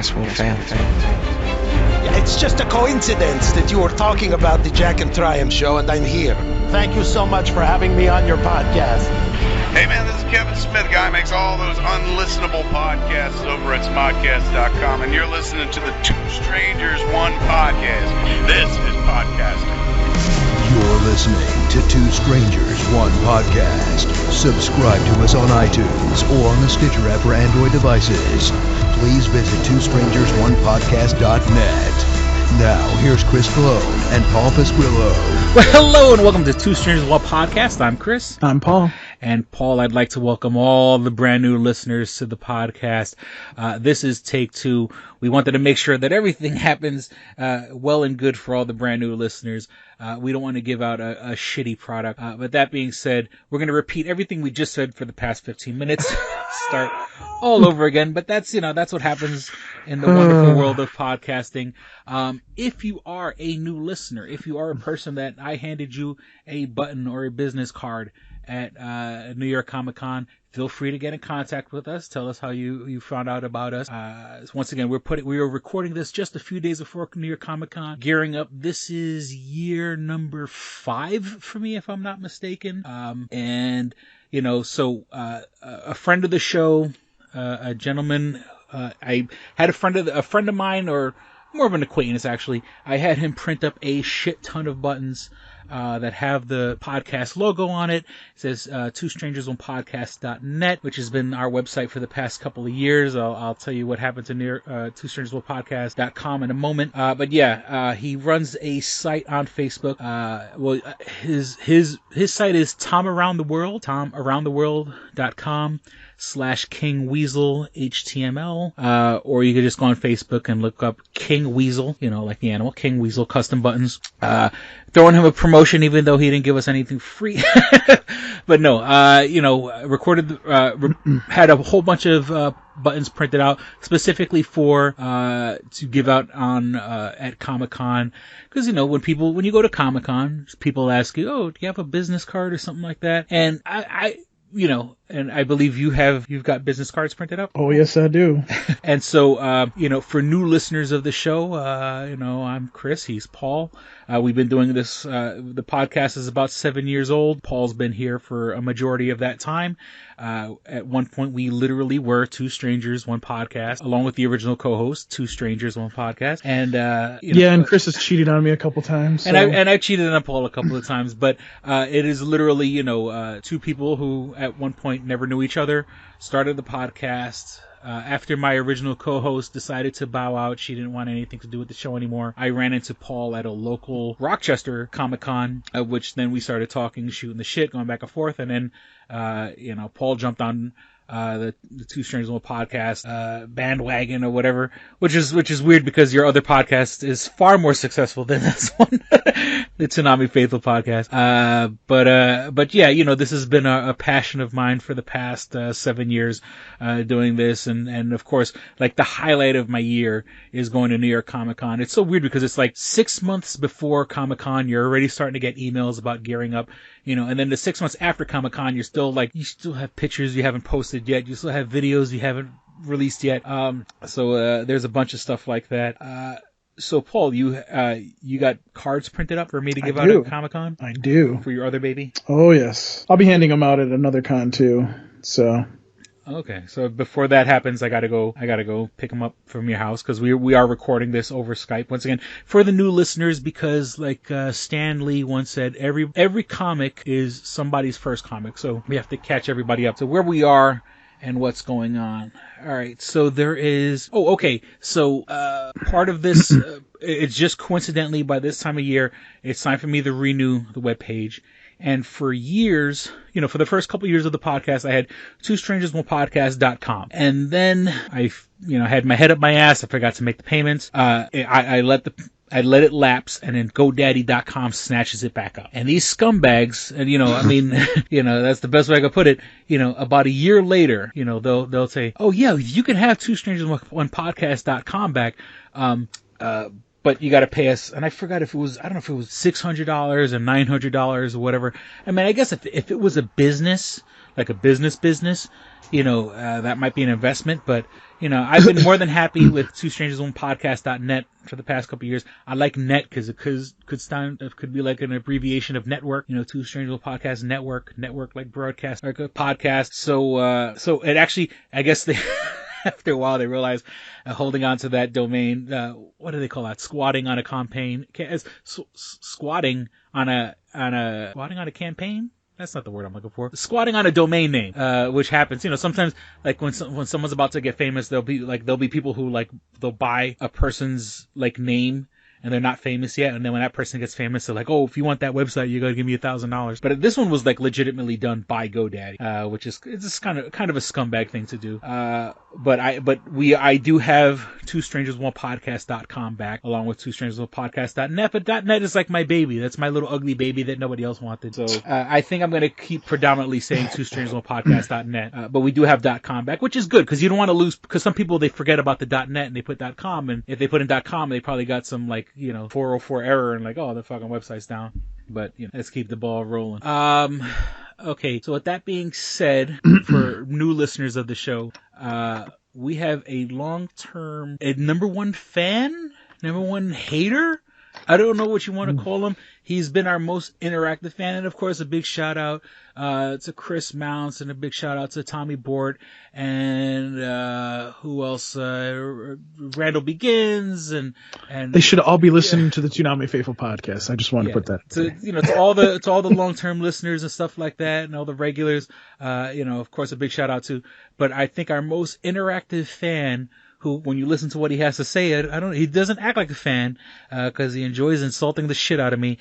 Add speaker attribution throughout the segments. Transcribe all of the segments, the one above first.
Speaker 1: podcast will fail.
Speaker 2: It's just a coincidence that you were talking about the Jack and Triumph show and I'm here. Thank you so much for having me on your podcast.
Speaker 3: Hey man, this is Kevin Smith, guy who makes all those unlistenable podcasts over at smodcast.com, and you're listening to the Two Strangers, One Podcast. This is podcasting.
Speaker 4: You're listening to Two Strangers, One Podcast. Subscribe to us on iTunes or on the Stitcher app for Android devices. Please visit twostrangersonepodcast.net. Now, here's Chris Cologne and Paul Pasquillo.
Speaker 5: Well, hello and welcome to Two Strangers, One Podcast. I'm Chris.
Speaker 1: I'm Paul.
Speaker 5: And Paul, I'd like to welcome all the brand new listeners to the podcast. This is take two. We wanted to make sure that everything happens well and good for all the brand new listeners. We don't want to give out a shitty product. But that being said, we're going to repeat everything we just said for the past 15 minutes. Start all over again. But that's what happens in the wonderful world of podcasting. If you are a new listener, if you are a person that I handed you a button or a business card at New York Comic Con, feel free to get in contact with us. Tell us how you found out about us. Once again, we are recording this just a few days before New York Comic Con. Gearing up. This is year number 5 for me, if I'm not mistaken. So a friend of the show, a gentleman, I had a friend of mine, or more of an acquaintance actually. I had him print up a shit ton of buttons that have the podcast logo on it. It says twostrangersonepodcast.net, which has been our website for the past couple of years. I'll tell you what happened to twostrangersonepodcast.com in a moment. He runs a site on Facebook. His site is tomaroundtheworld.com/King Weasel HTML, or you could just go on Facebook and look up King Weasel, like the animal, King Weasel Custom Buttons. Throwing him a promotion even though he didn't give us anything free. But no, had a whole bunch of buttons printed out specifically for to give out on at Comic-Con, because when you go to Comic-Con, people ask you, "Oh, do you have a business card or something like that?" And and I believe you've got business cards printed up.
Speaker 1: Oh, yes, I do.
Speaker 5: And so, for new listeners of the show, I'm Chris. He's Paul. We've been doing this. The podcast is about 7 years old. Paul's been here for a majority of that time. At one point, we literally were Two Strangers, One Podcast, along with the original co-host, Two Strangers, One Podcast. And
Speaker 1: and Chris has cheated on me a couple times. So.
Speaker 5: And I cheated on Paul a couple of times. But it is literally, two people who at one point never knew each other, started the podcast. After my original co-host decided to bow out, she didn't want anything to do with the show anymore, I ran into Paul at a local Rochester Comic-Con, which then we started talking, shooting the shit, going back and forth, and then, Paul jumped on the Two Strangers One Podcast bandwagon or whatever, which is weird because your other podcast is far more successful than this one, the Tsunami Faithful podcast. But this has been a passion of mine for the past 7 years, doing this, and of course, like the highlight of my year is going to New York Comic Con. It's so weird because it's like 6 months before Comic Con, you're already starting to get emails about gearing up, and then the 6 months after Comic Con, you still have pictures you haven't posted yet, you still have videos you haven't released yet. So there's a bunch of stuff like that. So Paul, you got cards printed up for me to give out at Comic-Con?
Speaker 1: I do.
Speaker 5: For your other baby?
Speaker 1: Oh yes. I'll be handing them out at another con too. So.
Speaker 5: Okay, so before that happens, I gotta go pick them up from your house, because we are recording this over Skype once again for the new listeners, because like Stan Lee once said, every comic is somebody's first comic, so we have to catch everybody up to where we are and what's going on. All right, so there is. Oh, okay. So part of this, it's just coincidentally by this time of year, it's time for me to renew the webpage. And for years, for the first couple of years of the podcast, I had twostrangersonepodcast.com. And then I had my head up my ass. I forgot to make the payments. I let it lapse, and then GoDaddy.com snatches it back up. And these scumbags, and that's the best way I could put it. About a year later, they'll say, "Oh yeah, you can have twostrangersonepodcast.com back. but you got to pay us. And I forgot if it was, I don't know if it was $600 or $900 or whatever. I mean, I guess if it was a business, like a business, that might be an investment, but I've been more than happy with twostrangersonePodcast.net for the past couple of years. I like net because it could be like an abbreviation of network, Two Strangers One Podcast network like broadcast, like a podcast. So it actually, I guess they, after a while they realized holding on to that domain, what do they call that? Squatting on a campaign, squatting on a campaign. That's not the word I'm looking for. Squatting on a domain name, which happens, sometimes like when someone's about to get famous, there'll be people who they'll buy a person's name and they're not famous yet. And then when that person gets famous, they're like, oh, if you want that website, you got to give me $1,000. But this one was legitimately done by GoDaddy, which is, it's just kind of a scumbag thing to do. But I do have twostrangersonePodcast.com back along with twostrangersonePodcast.net, but .net is like my baby. That's my little ugly baby that nobody else wanted. So, I think I'm going to keep predominantly saying twostrangersonePodcast.net, but we do have .com back, which is good because you don't want to lose, because some people, they forget about the .net and they put .com, and if they put in .com, they probably got some 404 error and oh, the fucking website's down. But let's keep the ball rolling. Okay, so with that being said, for new listeners of the show, we have a long-term, number one fan, number one hater. I don't know what you want to call him. He's been our most interactive fan, and of course, a big shout out to Chris Mounts, and a big shout out to Tommy Bort, and who else? Randall Begins, and
Speaker 1: they should all be listening to the Toonami Faithful podcast. I just want to put that
Speaker 5: to all the long term listeners and stuff like that, and all the regulars. Of course, a big shout out to. But I think our most interactive fan, who, when you listen to what he has to say, he doesn't act like a fan, because he enjoys insulting the shit out of me,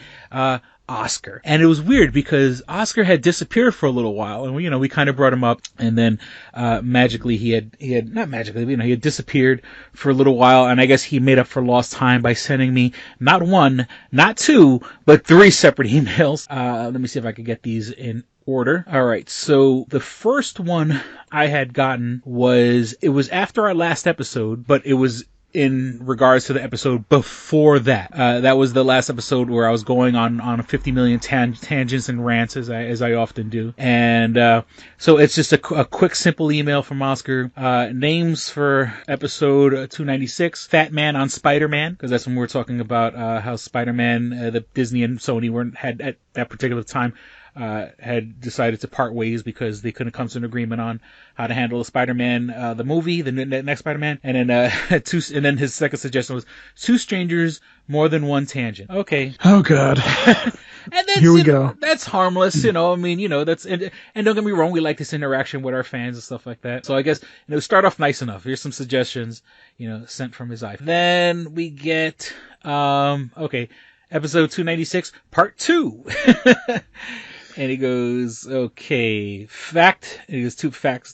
Speaker 5: Oscar. And it was weird because Oscar had disappeared for a little while, and we kind of brought him up, and then, magically he had not magically, he had disappeared for a little while, and I guess he made up for lost time by sending me not one, not two, but 3 separate emails. Let me see if I could get these in order. All right. So the first one I had gotten was after our last episode, but it was in regards to the episode before that. That was the last episode where I was going on 50 million tangents and rants, as I often do. And so it's just a quick, simple email from Oscar. Names for episode 296: Fat Man on Spider-Man, because that's when we were talking about how Spider-Man, the Disney and Sony had at that particular time had decided to part ways because they couldn't come to an agreement on how to handle Spider-Man, the movie, the next Spider-Man, and then his second suggestion was 2 strangers, more than one tangent. Okay.
Speaker 1: Oh God.
Speaker 5: And that's,
Speaker 1: here we go.
Speaker 5: That's harmless, that's, and don't get me wrong, we like this interaction with our fans and stuff like that. So I guess, start off nice enough. Here's some suggestions, sent from his iPhone. Then we get, episode 296, part 2. And he goes, okay, fact, he goes, two facts.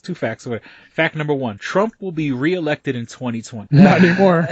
Speaker 5: Fact number 1, Trump will be reelected in 2020.
Speaker 1: Not anymore.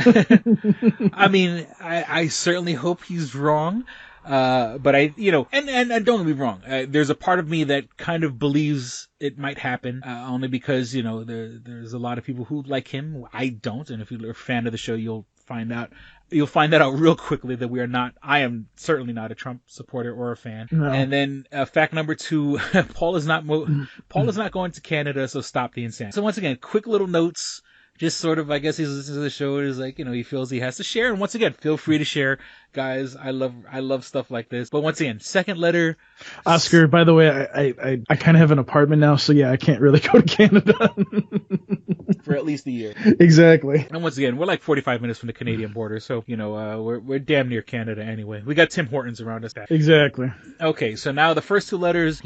Speaker 5: I mean, I certainly hope he's wrong. But and don't get me wrong, there's a part of me that kind of believes it might happen, only because, there's a lot of people who like him. I don't. And if you're a fan of the show, you'll find that out real quickly that I am certainly not a Trump supporter or a fan. No. And then fact number 2, Paul is not going to Canada, so stop the insanity. So once again, quick little notes, just sort of, I guess he's listening to the show, and is like, he feels he has to share. And once again, feel free to share, guys. I love stuff like this. But once again, second letter.
Speaker 1: Oscar, by the way, I kind of have an apartment now, so yeah, I can't really go to Canada.
Speaker 5: For at least a year.
Speaker 1: Exactly.
Speaker 5: And once again, we're like 45 minutes from the Canadian border, so, we're damn near Canada anyway. We got Tim Hortons around us.
Speaker 1: Exactly.
Speaker 5: Okay, so now the first 2 letters,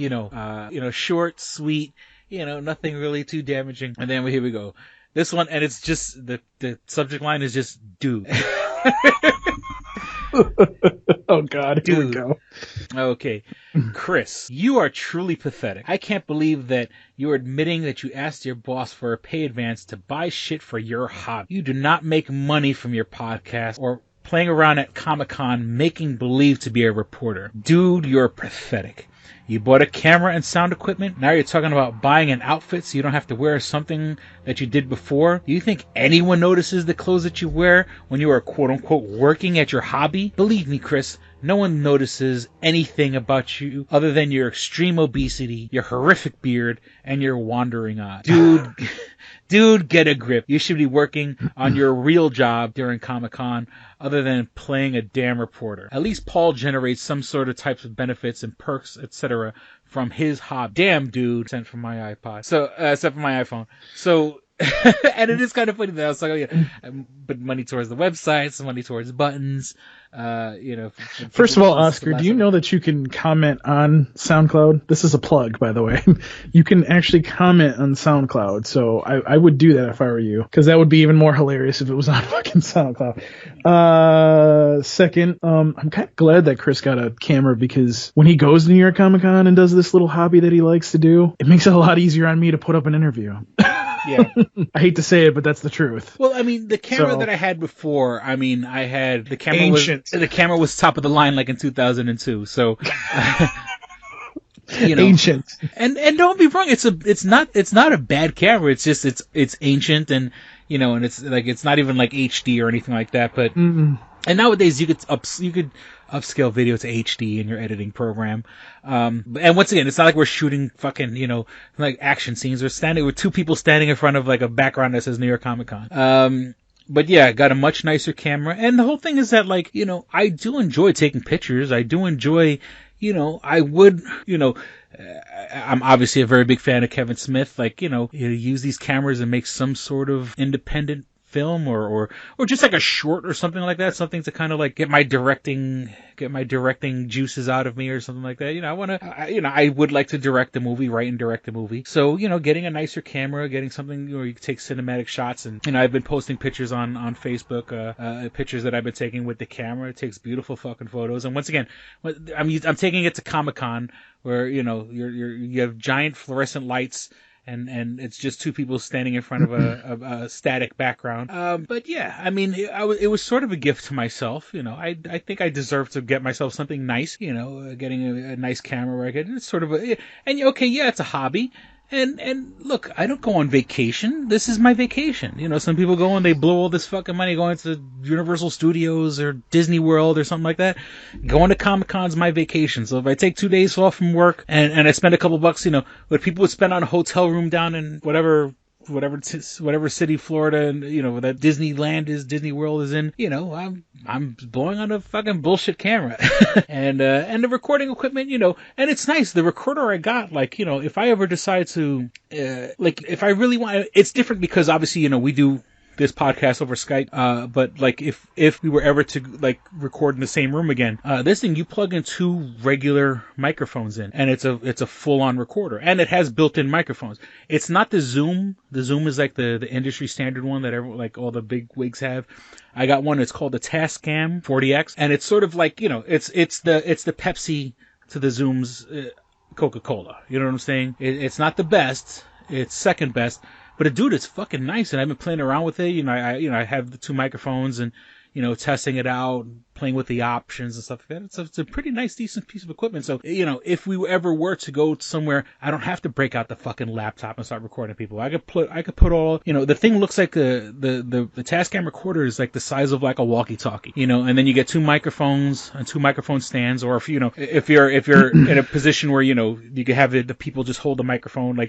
Speaker 5: short, sweet, nothing really too damaging. And then here we go. This one, and it's just, the subject line is just, dude.
Speaker 1: Oh God, here we go.
Speaker 5: Okay. Chris, you are truly pathetic. I can't believe that you're admitting that you asked your boss for a pay advance to buy shit for your hobby. You do not make money from your podcast, or playing around at Comic-Con, making believe to be a reporter. Dude, you're pathetic. You bought a camera and sound equipment. Now you're talking about buying an outfit so you don't have to wear something that you did before. Do you think anyone notices the clothes that you wear when you are quote-unquote working at your hobby? Believe me, Chris, no one notices anything about you other than your extreme obesity, your horrific beard, and your wandering eye. Dude, get a grip. You should be working on your real job during Comic-Con other than playing a damn reporter. At least Paul generates some sort of types of benefits and perks, etc. from his hobby. Damn, dude. Sent from my iPod. So, except for my iPhone. So, and it is kind of funny that I was like, oh yeah, but money towards the website, some money towards buttons,
Speaker 1: First of all, Oscar, do you know that you can comment on SoundCloud? This is a plug, by the way. You can actually comment on SoundCloud, so I would do that if I were you, because that would be even more hilarious if it was on fucking SoundCloud. Second, I'm kind of glad that Chris got a camera, because when he goes to New York Comic Con and does this little hobby that he likes to do, it makes it a lot easier on me to put up an interview.
Speaker 5: Yeah.
Speaker 1: I hate to say it, but that's the truth.
Speaker 5: Well, I mean, the camera that I had before, I had the camera
Speaker 1: Ancient.
Speaker 5: the camera was top of the line like in 2002. So,
Speaker 1: Ancient.
Speaker 5: And don't be wrong, it's not a bad camera. It's just it's ancient, and and it's like it's not even like HD or anything like that. But and nowadays you could upscale video to HD in your editing program. And once again, it's not like we're shooting fucking, like action scenes. We're two people standing in front of like a background that says New York Comic Con. But yeah, I got a much nicer camera. And the whole thing is that I do enjoy taking pictures. I do enjoy, I would, I'm obviously a very big fan of Kevin Smith. Use these cameras and make some sort of independent film or just like a short or something like that, something to kind of like get my directing juices out of me or something like that. I would like to write and direct a movie. So, getting a nicer camera, getting something where you can take cinematic shots, and I've been posting pictures on Facebook, pictures that I've been taking with the camera. It takes beautiful fucking photos. And once again, I'm taking it to Comic-Con where, you have giant fluorescent lights, and it's just two people standing in front of a static background. But yeah, it was sort of a gift to myself. I think I deserve to get myself something nice. Getting a nice camera where I get it's sort of it's a hobby. And look, I don't go on vacation. This is my vacation. Some people go and they blow all this fucking money going to Universal Studios or Disney World or something like that. Going to Comic-Con's my vacation. So if I take 2 days off from work and I spend a couple bucks, what people would spend on a hotel room down in whatever city, Florida, and that Disney World is in, I'm blowing on a fucking bullshit camera. and the recording equipment, and it's nice. The recorder I got, if I ever decide to if I really want, it's different because obviously, we do this podcast over Skype, but if we were ever to record in the same room again, this thing, you plug in 2 regular microphones in, and it's a full-on recorder, and it has built-in microphones. It's not the Zoom. The Zoom is like the industry standard one that all the big wigs have. I got one. It's called the Tascam 40X, and it's sort of it's the Pepsi to the Zoom's Coca-Cola. You know what I'm saying? It's not the best. It's second best. But dude, it's fucking nice, and I've been playing around with it. I have the 2 microphones and testing it out, playing with the options and stuff like that. It's a pretty nice, decent piece of equipment. So if we ever were to go somewhere, I don't have to break out the fucking laptop and start recording people. I could put all the thing looks like the Tascam recorder is like the size of like a walkie-talkie, and then you get 2 microphones and 2 microphone stands, or if you're in a position where you can have the people just hold the microphone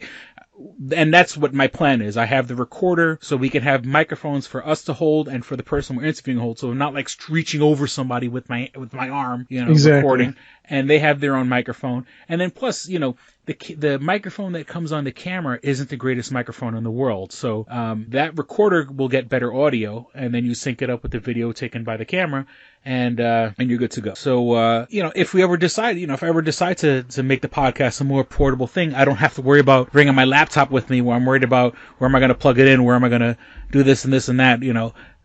Speaker 5: and that's what my plan is. I have the recorder so we can have microphones for us to hold and for the person we're interviewing to hold. So I'm not reaching over somebody with my arm,
Speaker 1: exactly.
Speaker 5: Recording. And they have their own microphone. And then plus, the microphone that comes on the camera isn't the greatest microphone in the world. So that recorder will get better audio, and then you sync it up with the video taken by the camera, and you're good to go. So if we ever decide, if I ever decide to make the podcast a more portable thing, I don't have to worry about bringing my laptop with me, where I'm worried about where am I going to plug it in, where am I going to do this and this and that.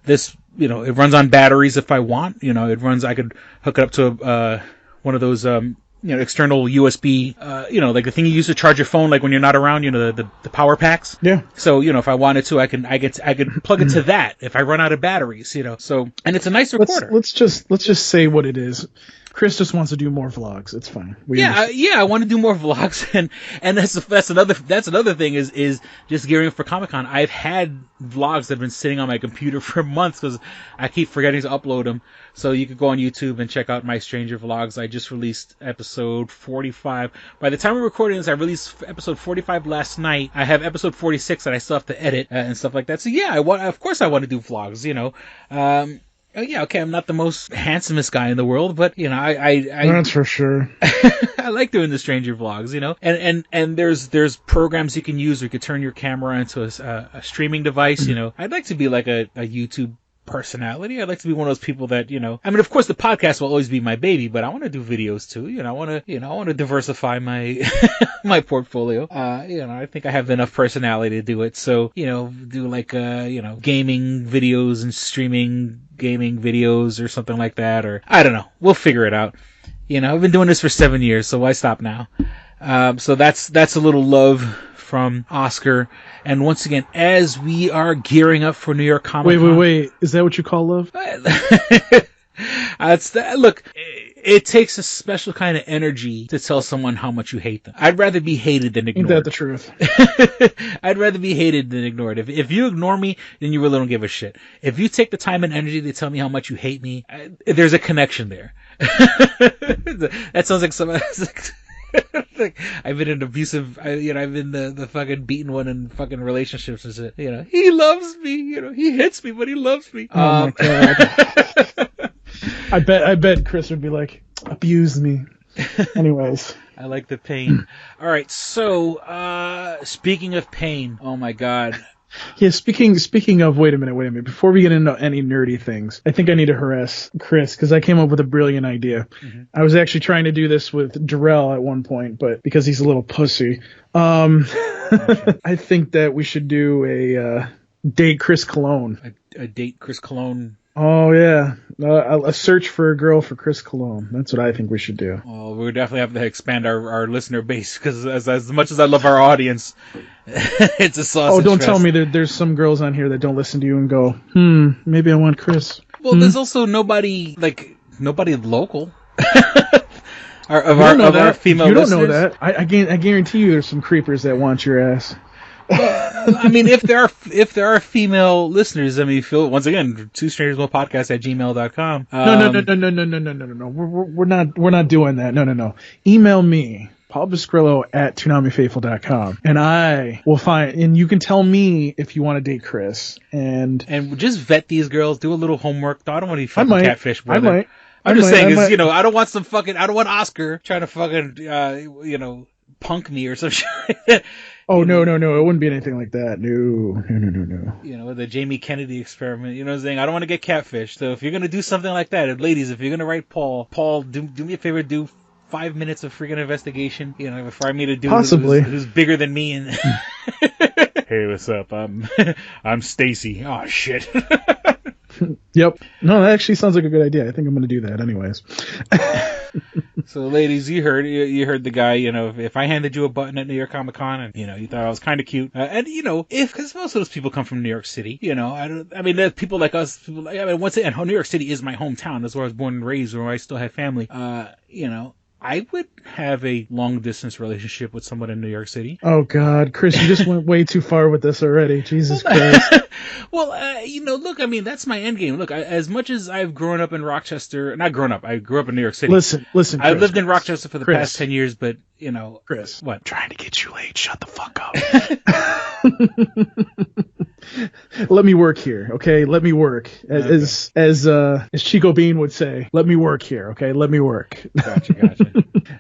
Speaker 5: This it runs on batteries if I want. I could hook it up to one of those external USB, like the thing you use to charge your phone, like when you're not around, the power packs.
Speaker 1: Yeah.
Speaker 5: So, if I wanted to, I could plug it to that if I run out of batteries, so, and it's a nice recorder.
Speaker 1: Let's just say what it is. Chris just wants to do more vlogs. It's fine.
Speaker 5: I want to do more vlogs, and that's another thing is just gearing up for Comic-Con. I've had vlogs that have been sitting on my computer for months because I keep forgetting to upload them. So you could go on YouTube and check out my Stranger vlogs. I just released episode 45. By the time we're recording this, I released episode 45 last night. I have episode 46 that I still have to edit and stuff like that. So yeah, of course I want to do vlogs. Oh, yeah, okay, I'm not the most handsomest guy in the world, but, I
Speaker 1: That's for sure.
Speaker 5: I like doing the Stranger vlogs, and there's programs you can use where you can turn your camera into a streaming device, I'd like to be like a YouTube personality. I'd like to be one of those people that, of course the podcast will always be my baby, but I want to do videos too. I want to diversify my, my portfolio. I think I have enough personality to do it. So, do like, gaming videos and streaming gaming videos or something like that, or I don't know. We'll figure it out. I've been doing this for 7 years, so why stop now? So that's a little love from Oscar. And once again, as we are gearing up for New York Comic Con.
Speaker 1: Wait. Is that what you call love?
Speaker 5: Look, it takes a special kind of energy to tell someone how much you hate them. I'd rather be hated than ignored.
Speaker 1: Ain't that the truth?
Speaker 5: I'd rather be hated than ignored. If you ignore me, then you really don't give a shit. If you take the time and energy to tell me how much you hate me, there's a connection there. That sounds like some... Like, I've been an abusive, I've been the fucking beaten one in fucking relationships and shit. He loves me, he hits me, but he loves me.
Speaker 1: Oh my God. I bet Chris would be like, abuse me. Anyways.
Speaker 5: I like the pain. All right, so speaking of pain, oh my God.
Speaker 1: Yeah, speaking of, wait a minute. Before we get into any nerdy things, I think I need to harass Chris because I came up with a brilliant idea. Mm-hmm. I was actually trying to do this with Darrell at one point, but because he's a little pussy, I think that we should do a date Chris Cologne.
Speaker 5: A date Chris Cologne.
Speaker 1: Oh yeah, a search for a girl for Chris Cologne. That's what I think we should do.
Speaker 5: Well, we would definitely have to expand our listener base because as much as I love our audience, it's a sausage.
Speaker 1: Oh, don't
Speaker 5: fest. Tell
Speaker 1: me that there's some girls on here that don't listen to you and go, maybe I want Chris.
Speaker 5: Well, there's also nobody local. Our female listeners. You don't know that. I
Speaker 1: guarantee you there's some creepers that want your ass.
Speaker 5: If there are female listeners, once again, twostrangersonepodcast@gmail.com.
Speaker 1: No. We're not doing that. No. Email me, Paul Biscrillo @toonamifaithful.com, and I will find. And you can tell me if you want to date Chris, and
Speaker 5: just vet these girls. Do a little homework. I don't want to be fucking catfish, brother.
Speaker 1: I might.
Speaker 5: I'm just saying, I don't want Oscar trying to fucking, punk me or some shit.
Speaker 1: Oh, no. It wouldn't be anything like that. No.
Speaker 5: The Jamie Kennedy experiment. You know what I'm saying? I don't want to get catfished. So if you're going to do something like that, and ladies, if you're going to write Paul, do me a favor, do 5 minutes of freaking investigation, before I meet a dude who's bigger than me. And hey, what's up? I'm Stacy. Oh, shit.
Speaker 1: Yep. No, that actually sounds like a good idea. I think I'm going to do that anyways.
Speaker 5: So, ladies, you heard the guy. If I handed you a button at New York Comic Con and you thought I was kind of cute, because most of those people come from New York City, there's people like us. Once again, New York City is my hometown. That's where I was born and raised, where I still have family. I would have a long-distance relationship with someone in New York City.
Speaker 1: Oh, God. Chris, you just went way too far with this already. Jesus Christ.
Speaker 5: Well, look, that's my end game. Look, as much as I've grown up in Rochester, not grown up, I grew up in New York City.
Speaker 1: Listen, Chris,
Speaker 5: I've lived in Rochester for the past 10 years, but,
Speaker 1: Chris.
Speaker 5: What?
Speaker 1: I'm trying to get you laid. Shut the fuck up. Let me work here, okay? Let me work. As Chico Bean would say, let me work here, okay? Let me work.
Speaker 5: Gotcha.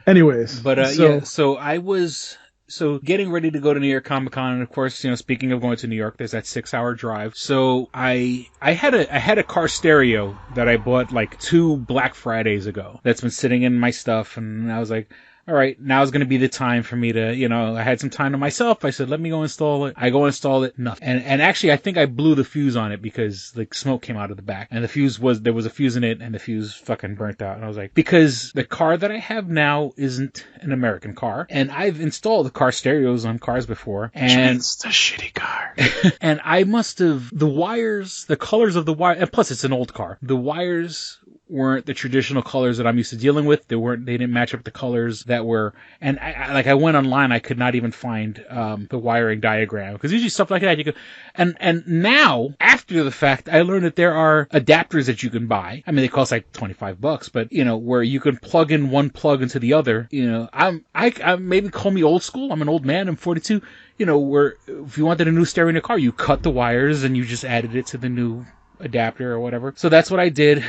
Speaker 1: Anyways.
Speaker 5: But, so I was... So getting ready to go to New York Comic Con, and of course, speaking of going to New York, there's that 6-hour drive. So I had a car stereo that I bought like 2 Black Fridays ago that's been sitting in my stuff, and I was like, all right, now's going to be the time for me to, I had some time to myself. I said, let me go install it. I go install it, nothing. And actually, I think I blew the fuse on it because like smoke came out of the back, and there was a fuse in it, and the fuse fucking burnt out. And I was like, because the car that I have now isn't an American car, and I've installed the car stereos on cars before, and
Speaker 1: it's a shitty car.
Speaker 5: And I must have, the wires, the colors of the wire, and plus it's an old car. The wires weren't the traditional colors that I'm used to dealing with. They didn't match up the colors that were, and I went online, I could not even find the wiring diagram, because usually stuff like that you could, and now after the fact I learned that there are adapters that you can buy. I mean, they cost like $25, but where you can plug in one plug into the other. I maybe call me old school. I'm an old man. I'm 42. Where if you wanted a new stereo in your car, you cut the wires and you just added it to the new adapter or whatever. So that's what I did.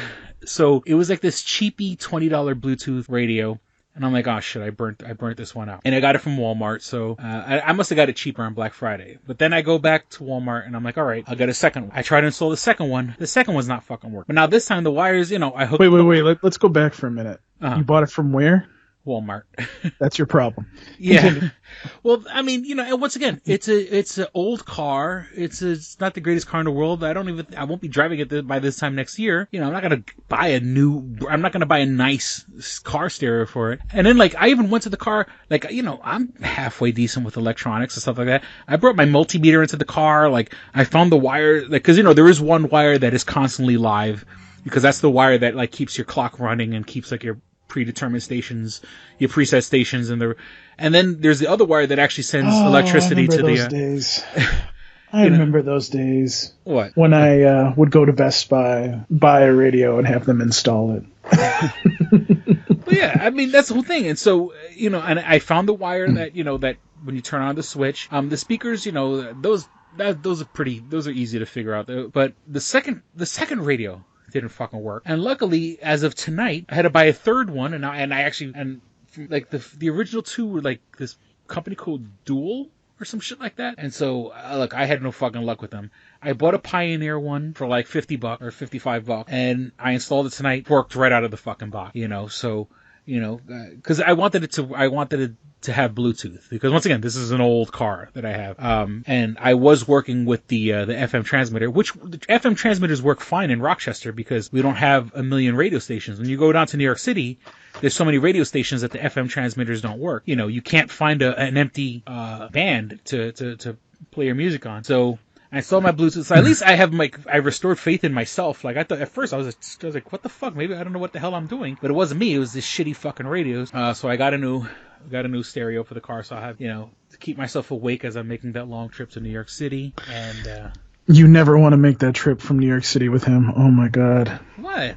Speaker 5: So it was like this cheapy $20 Bluetooth radio. And I'm like, oh shit, I burnt this one out. And I got it from Walmart. So I must have got it cheaper on Black Friday. But then I go back to Walmart and I'm like, all right, I'll get a second one. I try to install the second one. The second one's not fucking working. But now this time the wires, I hooked.
Speaker 1: Wait. Let's go back for a minute. Uh-huh. You bought it from where?
Speaker 5: Walmart.
Speaker 1: That's your problem.
Speaker 5: Yeah. Well, I mean, and once again, it's an old car. It's not the greatest car in the world. I won't be driving it by this time next year. I'm not going to buy a nice car stereo for it. And then I even went to the car, I'm halfway decent with electronics and stuff like that. I brought my multimeter into the car. I found the wire, because there is one wire that is constantly live, because that's the wire that keeps your clock running and keeps your predetermined stations, your preset stations, and then there's the other wire that actually sends electricity to the
Speaker 1: days. I remember those days.
Speaker 5: What?
Speaker 1: When I would go to Best Buy, buy a radio, and have them install it.
Speaker 5: Well, yeah, I mean that's the whole thing. And so and I found the wire that that when you turn on the switch, the speakers, those are easy to figure out. But the second radio didn't fucking work. And luckily, as of tonight, I had to buy a third one, and I actually the original two were this company called Dual or some shit like that. And so I had no fucking luck with them. I bought a Pioneer one for $50 or $55, and I installed it tonight. Worked right out of the fucking box, So because I wanted it to have Bluetooth, because once again, this is an old car that I have. And I was working with the FM transmitter, which the FM transmitters work fine in Rochester because we don't have a million radio stations. When you go down to New York City, there's so many radio stations that the FM transmitters don't work. You can't find an empty band to play your music on. So I saw my Bluetooth. So at least I restored faith in myself. I thought at first I was like, what the fuck? Maybe I don't know what the hell I'm doing. But it wasn't me. It was this shitty fucking radios. So I got a new stereo for the car. So I have, to keep myself awake as I'm making that long trip to New York City. And,
Speaker 1: you never want to make that trip from New York City with him. Oh my God.
Speaker 5: What?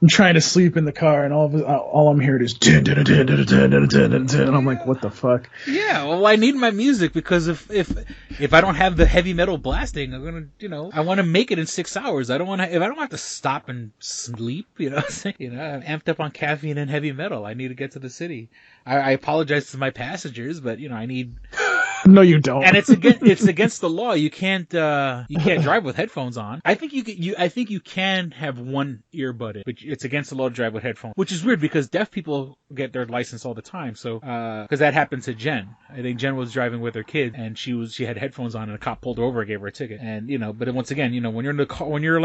Speaker 1: I'm trying to sleep in the car, and all I'm hearing is and I'm like, what the fuck?
Speaker 5: Yeah, well, I need my music, because if I don't have the heavy metal blasting, I'm gonna, I want to make it in 6 hours. I don't want to. If I don't have to stop and sleep, I'm amped up on caffeine and heavy metal. I need to get to the city. I apologize to my passengers, but I need.
Speaker 1: No, you don't.
Speaker 5: And it's against the law. You can't drive with headphones on. I think you can have one earbud in, but it's against the law to drive with headphones, which is weird because deaf people get their license all the time. So, because that happened to Jen. I think Jen was driving with her kid, and she had headphones on, and a cop pulled her over and gave her a ticket. And but once again, when you're in the car, when you're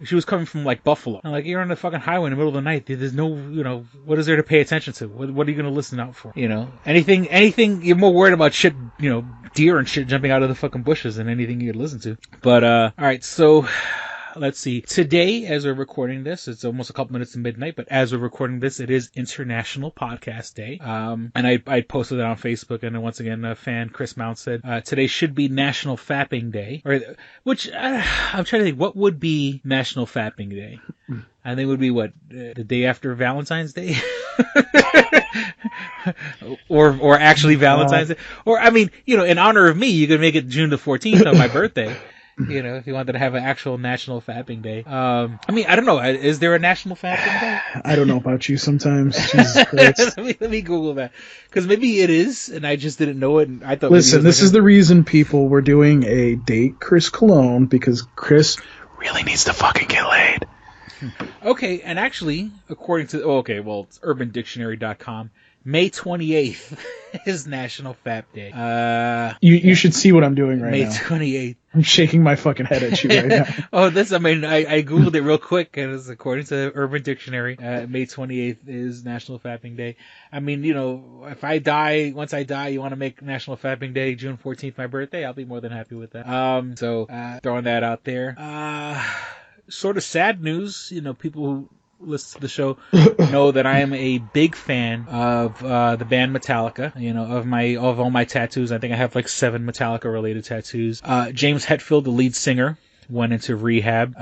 Speaker 5: she was coming from Buffalo, and you're on the fucking highway in the middle of the night. There's no, what is there to pay attention to? What are you going to listen out for? Anything you're more worried about shit. Deer and shit jumping out of the fucking bushes than anything you could listen to. But, alright, so, let's see. Today, as we're recording this, it's almost a couple minutes to midnight, but as we're recording this, it is International Podcast Day. And I posted it on Facebook, and then once again, a fan, Chris Mount, said, today should be National Fapping Day. Which, I'm trying to think, what would be National Fapping Day? I think it would be the day after Valentine's Day? or actually Valentine's Day. Or, in honor of me, you could make it June the 14th on my birthday. If you wanted to have an actual National Fapping Day. I don't know. Is there a National Fapping Day?
Speaker 1: I don't know about you sometimes. Jesus Christ.
Speaker 5: let me Google that. Because maybe it is, and I just didn't know it. And I thought.
Speaker 1: Listen, this is the reason people were doing a Date Chris Cologne, because Chris really needs to fucking get laid.
Speaker 5: Okay, and actually, according to it's UrbanDictionary.com, May 28th is National Fap Day.
Speaker 1: You should see what I'm doing right
Speaker 5: May
Speaker 1: now.
Speaker 5: May 28th.
Speaker 1: I'm shaking my fucking head at you right now.
Speaker 5: I Googled it real quick, and it's according to Urban Dictionary, May 28th is National Fapping Day. I mean, if once I die, you want to make National Fapping Day June 14th my birthday, I'll be more than happy with that. Throwing that out there. Sort of sad news, people who listen to the show know that I am a big fan of the band Metallica. Of all my tattoos, I think I have like 7 Metallica related tattoos. James Hetfield, the lead singer, went into rehab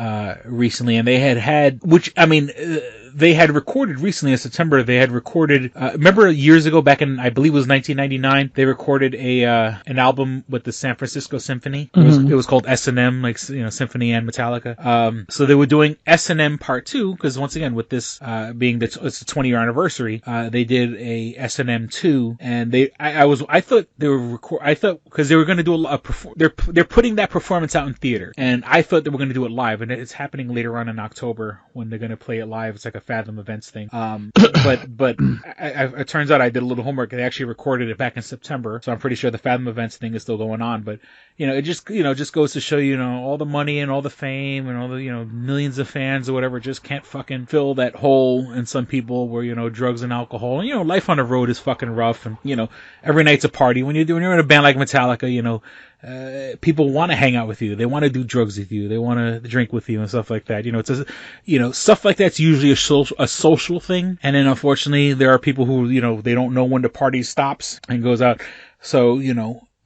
Speaker 5: recently, and they had recorded recently in September. They had recorded. Remember years ago, back in I believe it was 1999, they recorded an album with the San Francisco Symphony. It was called S&M, Symphony and Metallica. So they were doing S&M Part 2 because once again, with this being it's the 20-year anniversary, they did a S&M 2, and I thought they were because they were going to do they're putting that performance out in theater, and I thought they were going to do it live, and it's happening later on in October when they're going to play it live. It's like a Fathom Events thing. But it turns out I did a little homework. They actually recorded it back in September, so I'm pretty sure the Fathom Events thing is still going on. But it just goes to show all the money and all the fame and all the millions of fans or whatever just can't fucking fill that hole in some people where drugs and alcohol and life on the road is fucking rough, and every night's a party. When you're in a band like Metallica, people want to hang out with you. They want to do drugs with you. They want to drink with you and stuff like that. Stuff like that's usually a social thing. And then unfortunately, there are people who, they don't know when the party stops and goes out. So,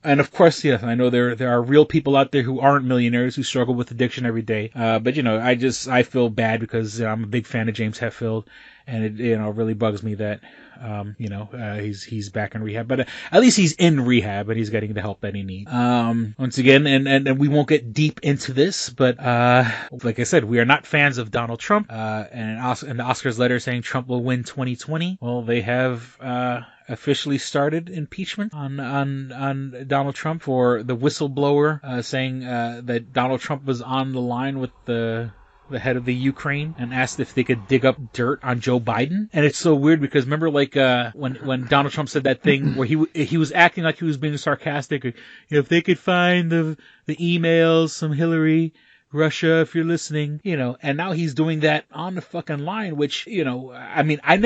Speaker 5: and of course, yes, I know there are real people out there who aren't millionaires who struggle with addiction every day. But I feel bad because I'm a big fan of James Hetfield, and it really bugs me that he's back in rehab. But at least he's in rehab and he's getting the help that he needs. Once again, and we won't get deep into this, but like I said, we are not fans of Donald Trump. And the Oscars letter saying Trump will win 2020. Well, they have officially started impeachment on Donald Trump for the whistleblower saying that Donald Trump was on the line with the head of the Ukraine and asked if they could dig up dirt on Joe Biden. And it's so weird because remember when Donald Trump said that thing where he was acting like he was being sarcastic, if they could find the emails from Hillary, Russia, if you're listening, and now he's doing that on the fucking line, which, it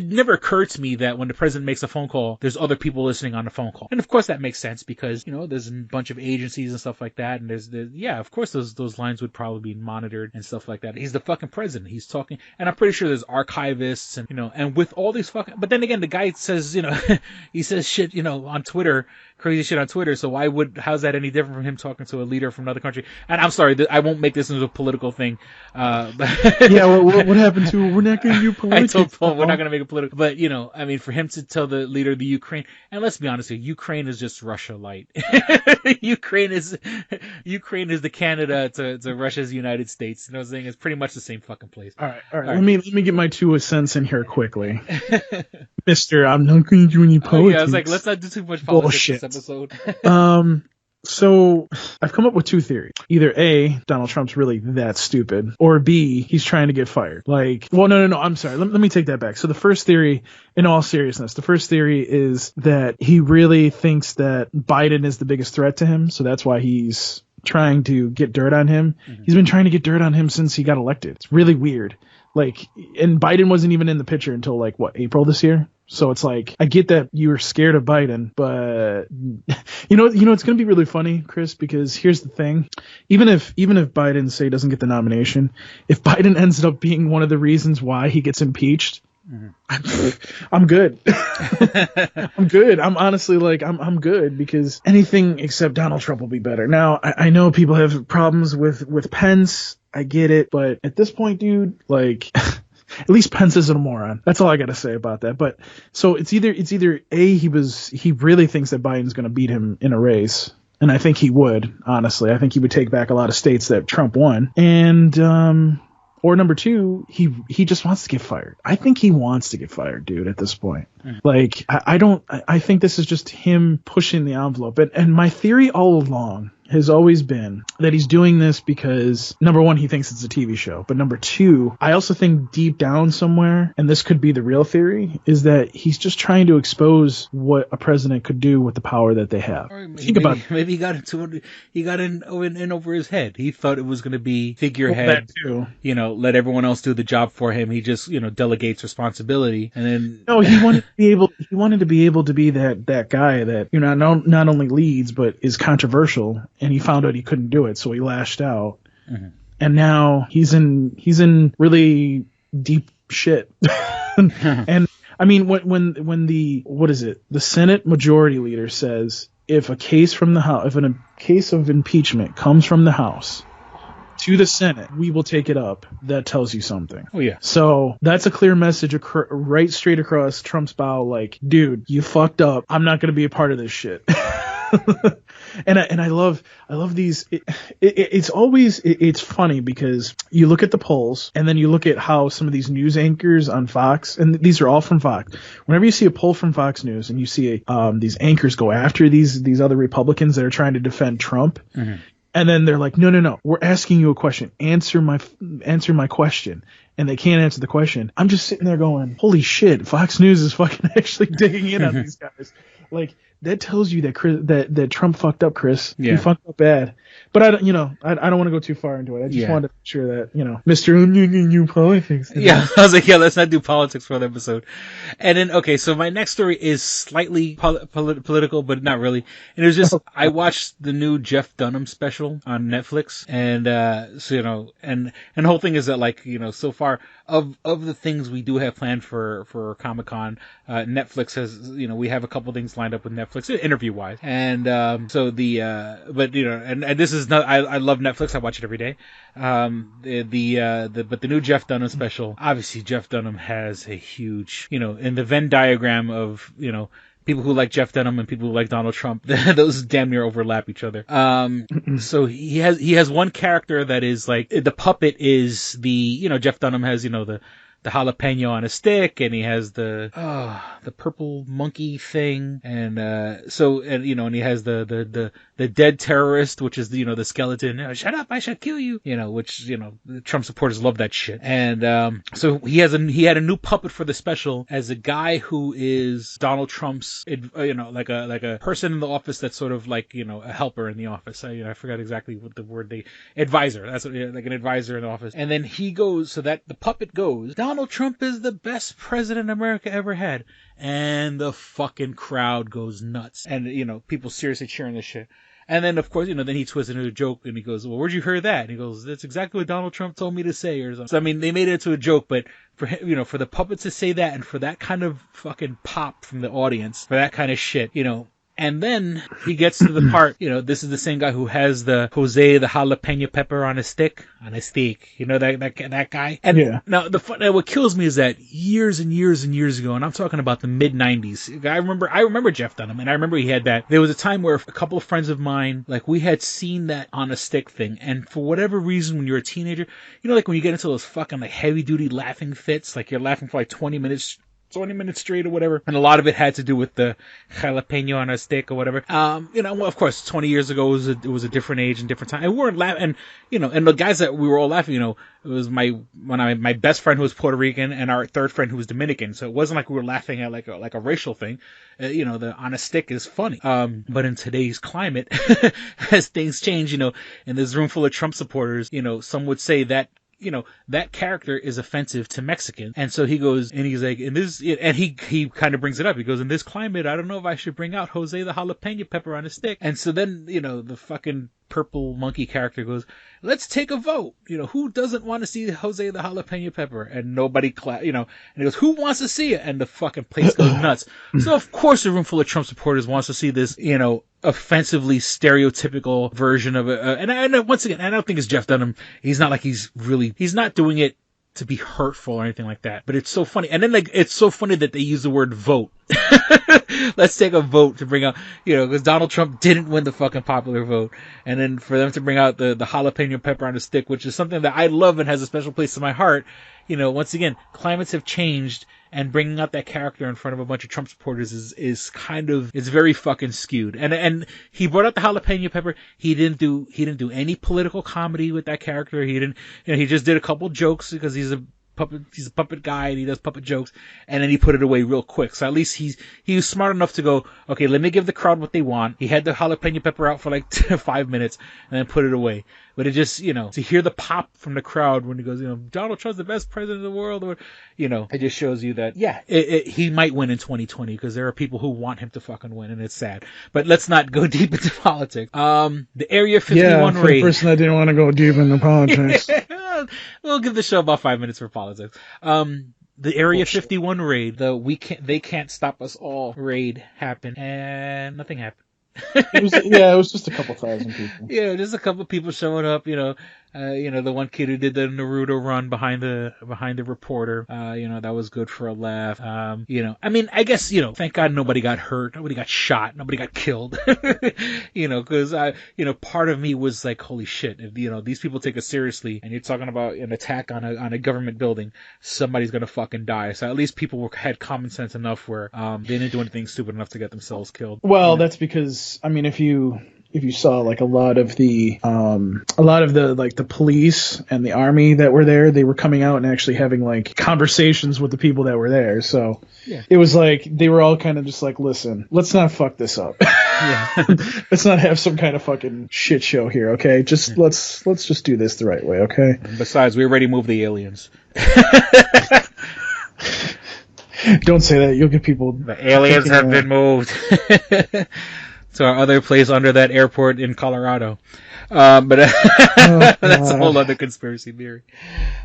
Speaker 5: never occurred to me that when the president makes a phone call, there's other people listening on the phone call. And of course that makes sense because, there's a bunch of agencies and stuff like that. And of course those lines would probably be monitored and stuff like that. He's the fucking president. He's talking, and I'm pretty sure there's archivists and, and with all these fucking, but then again, the guy says, he says shit, on Twitter, crazy shit on Twitter. So how's that any different from him talking to a leader from another country? And I'm sorry, I won't make this into a political thing. But
Speaker 1: yeah, what happened to? We're not going to do political.
Speaker 5: I told Paul we're not going to make it political. But for him to tell the leader of the Ukraine, and let's be honest here, Ukraine is just Russia light. Ukraine is the Canada to Russia's United States. You know what I'm saying? It's pretty much the same fucking place. All right.
Speaker 1: Let me get my 2 cents in here quickly, Mister. I'm not going to do any politics.
Speaker 5: Yeah, I was like, let's not do too much politics this
Speaker 1: episode. So I've come up with 2 theories. Either A, Donald Trump's really that stupid, or B, he's trying to get fired. No, I'm sorry. Let me take that back. So the first theory, in all seriousness, the first theory is that he really thinks that Biden is the biggest threat to him. So that's why he's trying to get dirt on him. Mm-hmm. He's been trying to get dirt on him since he got elected. It's really weird. And Biden wasn't even in the picture until April this year. So it's I get that you were scared of Biden, but it's going to be really funny, Chris, because here's the thing. Even if Biden, say, doesn't get the nomination, if Biden ends up being one of the reasons why he gets impeached, I'm good. I'm good. I'm honestly I'm good because anything except Donald Trump will be better. Now, I know people have problems with Pence. I get it. But at this point, dude, at least Pence isn't a moron. That's all I got to say about that. But so it's either A, he really thinks that Biden's going to beat him in a race. And I think he would, honestly. I think he would take back a lot of states that Trump won. And, or number 2, he just wants to get fired. I think he wants to get fired, dude, at this point. I think this is just him pushing the envelope. And my theory all along has always been that he's doing this because, number one, he thinks it's a TV show. But number two, I also think deep down somewhere, and this could be the real theory, is that he's just trying to expose what a president could do with the power that they have.
Speaker 5: Maybe he got in over his head. He thought it was going to be figurehead,
Speaker 1: that too.
Speaker 5: Let everyone else do the job for him. He just, delegates responsibility. And then
Speaker 1: no, he wanted to be able to be that guy that, not only leads, but is controversial. And he found out he couldn't do it, so he lashed out. Mm-hmm. And now he's in really deep shit. And I mean, when the Senate Majority Leader says if a case from the House, if a case of impeachment comes from the House to the Senate, we will take it up. That tells you something.
Speaker 5: Oh yeah.
Speaker 1: So that's a clear message right straight across Trump's bow. Like, dude, you fucked up. I'm not going to be a part of this shit. And I love these. It's funny because you look at the polls and then you look at how some of these news anchors on Fox, and these are all from Fox. Whenever you see a poll from Fox News and you see these anchors go after these other Republicans that are trying to defend Trump, mm-hmm. and then they're like, no, we're asking you a question. Answer my question. And they can't answer the question. I'm just sitting there going, holy shit, Fox News is fucking actually digging in on these guys. Like, that tells you that Trump fucked up, Chris. Yeah. He fucked up bad. But I don't want to go too far into it. I just wanted to make sure that, Mr. New Politics.
Speaker 5: Yeah, I was like, let's not do politics for the episode. And then, okay, so my next story is slightly political, but not really. And it was just, I watched the new Jeff Dunham special on Netflix. And, so, and the whole thing is that, like, so far, of the things we do have planned for Comic-Con, Netflix has, we have a couple things lined up with Netflix, interview-wise. And, but this is not, I love Netflix. I watch it every day. But the new Jeff Dunham special, obviously Jeff Dunham has a huge, in the Venn diagram of, people who like Jeff Dunham and people who like Donald Trump, those damn near overlap each other. So he has one character that is like, the puppet is the, Jeff Dunham has, the jalapeno on a stick, and he has the purple monkey thing, and and he has the dead terrorist, which is the skeleton. Shut up, I shall kill you. Which the Trump supporters love that shit. And so he had a new puppet for the special as a guy who is Donald Trump's, like a person in the office that's sort of like a helper in the office. I forgot exactly what the word advisor. That's like an advisor in the office. And then he goes, so that the puppet goes, Donald Trump is the best president America ever had. And the fucking crowd goes nuts. And, people seriously cheering this shit. And then, of course, then he twists into a joke and he goes, well, where'd you hear that? And he goes, that's exactly what Donald Trump told me to say or something. So, I mean, they made it into a joke, but for him, for the puppet to say that and for that kind of fucking pop from the audience, for that kind of shit, And then he gets to the part, this is the same guy who has the Jose the jalapeno pepper on a steak. That guy. And now what kills me is that years and years and years ago, and I'm talking about the mid '90s. I remember Jeff Dunham, and I remember he had that. There was a time where a couple of friends of mine, like we had seen that on a stick thing, and for whatever reason, when you're a teenager, like when you get into those fucking like heavy duty laughing fits, like you're laughing for like 20 minutes straight or whatever. And a lot of it had to do with the jalapeno on a stick or whatever. Of course, 20 years ago it was a different age and different time. And we weren't laughing. And the guys that we were all laughing, it was my best friend who was Puerto Rican and our third friend who was Dominican. So it wasn't like we were laughing at like a racial thing. The on a stick is funny. But in today's climate, as things change, in this room full of Trump supporters, some would say that that character is offensive to Mexicans. And so he goes, and he's like, and he kind of brings it up. He goes, in this climate, I don't know if I should bring out Jose the jalapeno pepper on a stick. And so then, the fucking purple monkey character goes, let's take a vote. Who doesn't want to see Jose the jalapeno pepper? And nobody and he goes, who wants to see it? And the fucking place goes nuts. So of course a room full of Trump supporters wants to see this, offensively stereotypical version of it. And once again, I don't think it's Jeff Dunham. He's not like he's not doing it to be hurtful or anything like that. But it's so funny. And then it's so funny that they use the word vote. let's take a vote to bring out, because Donald Trump didn't win the fucking popular vote. And then for them to bring out the jalapeno pepper on a stick, which is something that I love and has a special place in my heart. Once again, climates have changed, and bringing out that character in front of a bunch of Trump supporters is it's very fucking skewed. And he brought out the jalapeno pepper. He didn't do any political comedy with that character. He didn't, he just did a couple jokes because he's a puppet guy and he does puppet jokes, and then he put it away real quick. So at least he was smart enough to go, okay, let me give the crowd what they want. He had the jalapeno pepper out for like 5 minutes and then put it away. But it just, to hear the pop from the crowd when he goes, Donald Trump's the best president in the world, or, it just shows you that, he might win in 2020 because there are people who want him to fucking win, and it's sad. But let's not go deep into politics. The Area 51 raid.
Speaker 1: For the person that didn't want to go deep into politics.
Speaker 5: We'll give the show about 5 minutes for politics. The Area 51 raid, they can't stop us all raid happened, and nothing happened.
Speaker 1: It was just a couple thousand people.
Speaker 5: Yeah, just a couple people showing up, the one kid who did the Naruto run behind the reporter, that was good for a laugh. I guess, thank God nobody got hurt, nobody got shot, nobody got killed, cause part of me was like, holy shit, if, these people take us seriously and you're talking about an attack on a government building, somebody's gonna fucking die. So at least people had common sense enough where, they didn't do anything stupid enough to get themselves killed.
Speaker 1: Well, that's because, if you saw like a lot of the like the police and the army that were there, they were coming out and actually having like conversations with the people that were there. So it was like they were all kind of just like, listen, let's not fuck this up. Let's not have some kind of fucking shit show here, okay? Just let's just do this the right way, okay?
Speaker 5: And besides, we already moved the aliens.
Speaker 1: Don't say that. You'll get people.
Speaker 5: The aliens have been moved. To our other place under that airport in Colorado. But that's a whole other conspiracy theory.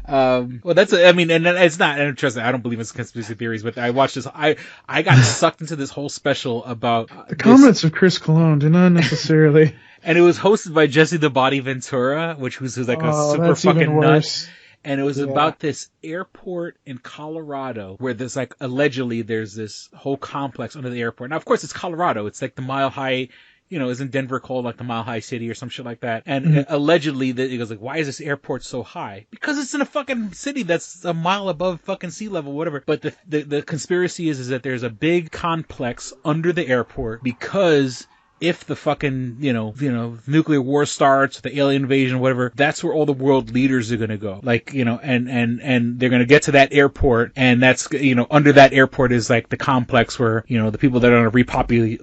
Speaker 5: And it's not, and trust me, I don't believe it's conspiracy theories, but I watched this, I got sucked into this whole special about
Speaker 1: the comments of Chris Cologne do not necessarily.
Speaker 5: And it was hosted by Jesse the Body Ventura, who's like a super fucking nut. And it was about this airport in Colorado where there's like, allegedly there's this whole complex under the airport. Now, of course, it's Colorado. It's like the Mile High, isn't Denver called like the Mile High City or some shit like that? And allegedly, it goes like, why is this airport so high? Because it's in a fucking city that's a mile above fucking sea level, whatever. But the conspiracy is that there's a big complex under the airport because if the fucking, nuclear war starts, the alien invasion, whatever, that's where all the world leaders are going to go. Like, and they're going to get to that airport, and that's, under that airport is like the complex where, the people that are going to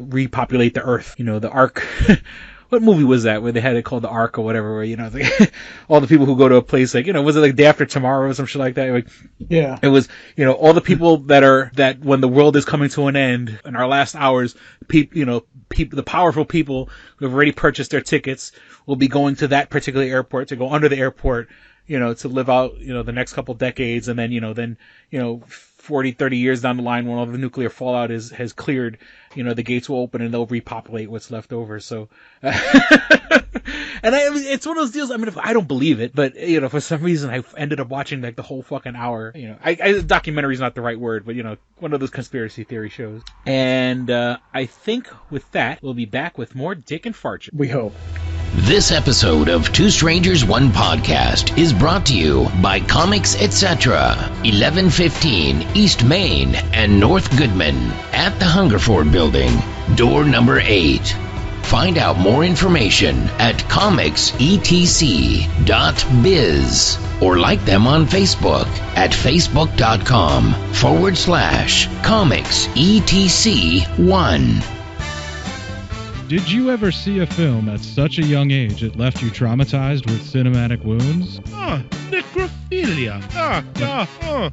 Speaker 5: repopulate the earth, the Ark. What movie was that where they had it called the Ark or whatever, where, all the people who go to a place like, was it like Day After Tomorrow or some shit like that? Like,
Speaker 1: yeah.
Speaker 5: It was, all the people that when the world is coming to an end in our last hours, the powerful people who have already purchased their tickets will be going to that particular airport to go under the airport, to live out, the next couple decades. And then, 40, 30 years down the line when all the nuclear fallout has cleared, the gates will open and they'll repopulate what's left over. So, and it's one of those deals. I mean, if I don't believe it, but for some reason I ended up watching like the whole fucking hour. Documentary is not the right word, but one of those conspiracy theory shows. And I think with that we'll be back with more Dick and Fart.
Speaker 1: We hope.
Speaker 6: This episode of Two Strangers, One Podcast is brought to you by Comics Etc. 1115 East Main and North Goodman at the Hungerford Building, door number 8. Find out more information at comicsetc.biz or like them on Facebook at facebook.com/comicsetc1.
Speaker 7: Did you ever see a film at such a young age it left you traumatized with cinematic wounds? Necrophilia.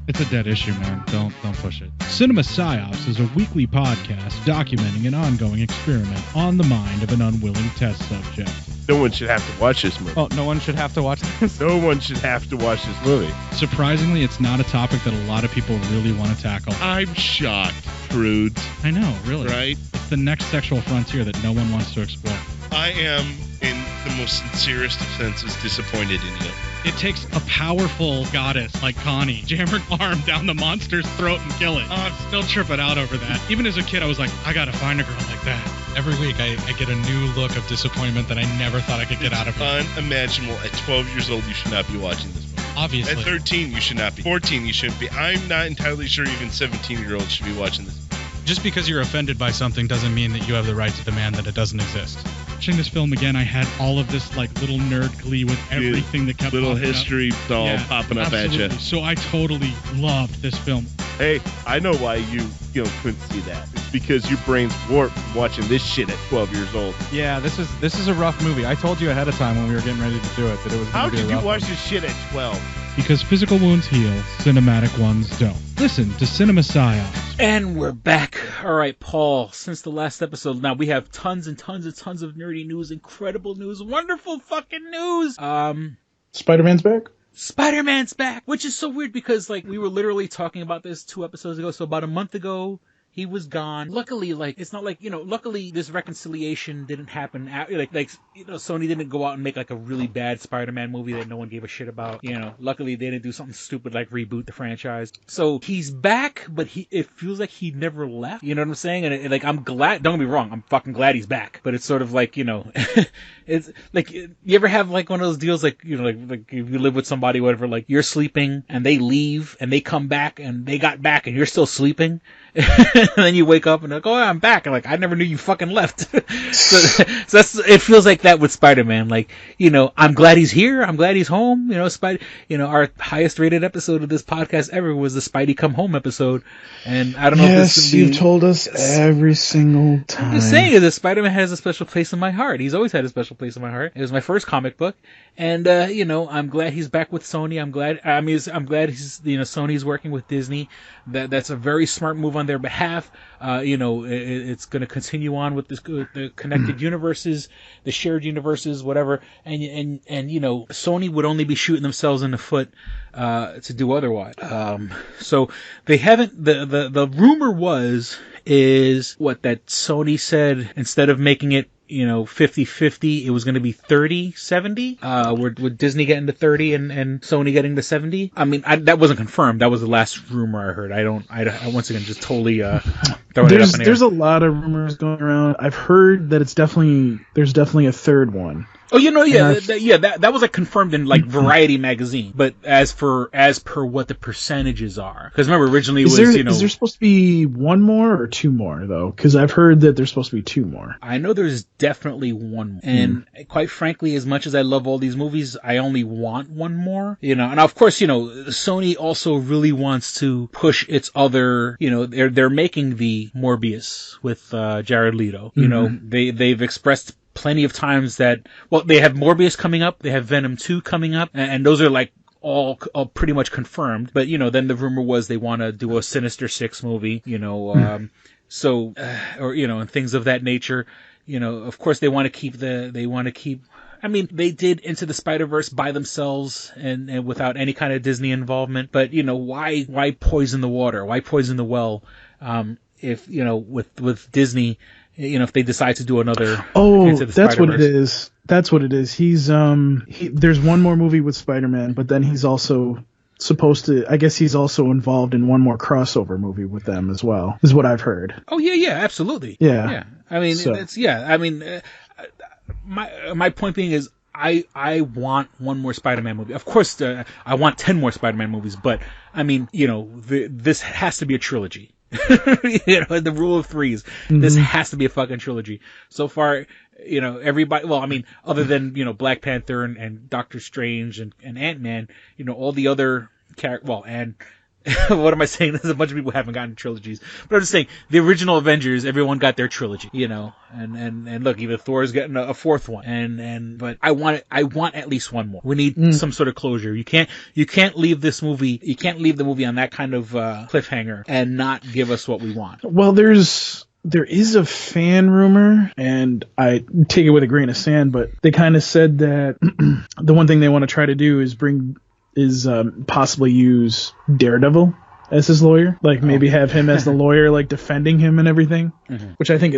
Speaker 7: It's a dead issue, man. Don't push it. Cinema Psyops is a weekly podcast documenting an ongoing experiment on the mind of an unwilling test subject.
Speaker 8: No one should have to watch this movie.
Speaker 7: Oh, no one should have to watch this?
Speaker 8: No one should have to watch this movie.
Speaker 7: Surprisingly, it's not a topic that a lot of people really want to tackle.
Speaker 8: I'm shocked, prudes.
Speaker 7: I know, really.
Speaker 8: Right?
Speaker 7: It's the next sexual frontier that no one wants to explore.
Speaker 8: I am, in the most sincerest of senses, disappointed in you.
Speaker 7: It takes a powerful goddess like Connie jam her arm down the monster's throat and kill it. Oh, I'm still tripping out over that. Even as a kid, I was like, I gotta find a girl like that. Every week, I get a new look of disappointment that I never thought I could get out of her.
Speaker 8: Unimaginable. At 12 years old, you should not be watching this movie.
Speaker 7: Obviously.
Speaker 8: At 13, you should not be. 14, you shouldn't be. I'm not entirely sure even 17-year-olds should be watching this.
Speaker 7: Just because you're offended by something doesn't mean that you have the right to demand that it doesn't exist. Watching this film again, I had all of this like little nerd glee with everything that kept
Speaker 8: little
Speaker 7: popping
Speaker 8: history
Speaker 7: up.
Speaker 8: doll popping up
Speaker 7: absolutely.
Speaker 8: at you.
Speaker 7: So I totally loved this film.
Speaker 8: Hey, I know why you couldn't see that. It's because your brain's warped from watching this shit at 12 years old.
Speaker 9: Yeah, this is a rough movie. I told you ahead of time when we were getting ready to do it that it was.
Speaker 8: How
Speaker 9: could
Speaker 8: you watch this shit at 12?
Speaker 7: Because physical wounds heal, cinematic ones don't. Listen to Cinema Psyops.
Speaker 5: And we're back. All right, Paul, since the last episode, now we have tons and tons and tons of nerdy news, incredible news, wonderful fucking news.
Speaker 1: Spider-Man's back?
Speaker 5: Spider-Man's back, which is so weird because, like, we were literally talking about this 2 episodes ago, so about a month ago, he was gone. Luckily, like, it's not like, luckily this reconciliation didn't happen. Sony didn't go out and make, like, a really bad Spider-Man movie that no one gave a shit about. Luckily they didn't do something stupid like reboot the franchise. So he's back, but it feels like he never left. You know what I'm saying? And, I'm glad, don't get me wrong, I'm fucking glad he's back. But it's sort of like, it's like, you ever have, like, one of those deals, like, like if you live with somebody, whatever, like, you're sleeping and they leave and they come back and they got back and you're still sleeping. And then you wake up and like, oh, I'm back. And like, I never knew you fucking left. so it feels like that with Spider-Man. Like, I'm glad he's here. I'm glad he's home. Our highest rated episode of this podcast ever was the Spidey Come Home episode. And I don't know if this is
Speaker 1: you've told us every single time.
Speaker 5: I'm just saying that Spider-Man has a special place in my heart. He's always had a special place in my heart. It was my first comic book. And, I'm glad he's back with Sony. I'm glad he's, Sony's working with Disney. That's a very smart move on their behalf. It's going to continue on with the connected universes, the shared universes, whatever. And Sony would only be shooting themselves in the foot, to do otherwise. So they haven't, the rumor is that Sony said instead of making it 50-50, it was going to be 30-70, with Disney getting to 30 and Sony getting to 70. I mean, that wasn't confirmed. That was the last rumor I heard. I once again just totally throwing it up in the air.
Speaker 1: There's a lot of rumors going around. I've heard that there's definitely a third one.
Speaker 5: Oh, that was like confirmed in like Variety magazine. But as per what the percentages are, because remember originally it was
Speaker 1: is there supposed to be one more or two more though? Because I've heard that there's supposed to be two more.
Speaker 5: I know there's definitely one more. And quite frankly, as much as I love all these movies, I only want one more. And of course, Sony also really wants to push its other. They're making the Morbius with Jared Leto. They've expressed plenty of times that, they have Morbius coming up, they have Venom 2 coming up, and those are like all pretty much confirmed. But, then the rumor was they want to do a Sinister Six movie, and things of that nature. Of course they want to keep, I mean, they did Into the Spider-Verse by themselves and without any kind of Disney involvement. But, why poison the water? Why poison the well? If, with Disney, if they decide to do another.
Speaker 1: Oh, that's what it is. That's what it is. He's there's one more movie with Spider-Man, but then he's also supposed to. I guess he's also involved in one more crossover movie with them as well. Is what I've heard.
Speaker 5: Oh yeah, absolutely.
Speaker 1: Yeah.
Speaker 5: I mean, my point being is, I want one more Spider-Man movie. Of course, I want 10 more Spider-Man movies, but I mean, this has to be a trilogy. The rule of threes. This has to be a fucking trilogy. So far, everybody, well, I mean, other than, Black Panther and Doctor Strange and Ant-Man, all the other and what am I saying? There's a bunch of people who haven't gotten trilogies. But I'm just saying, the original Avengers, everyone got their trilogy, and look, even Thor's getting a fourth one. But I want at least one more. We need some sort of closure. You can't leave the movie on that kind of cliffhanger and not give us what we want.
Speaker 1: Well, there is a fan rumor, and I take it with a grain of sand, but they kind of said that the one thing they want to try to do is possibly use Daredevil as his lawyer, like maybe have him as the lawyer, like defending him and everything, which I think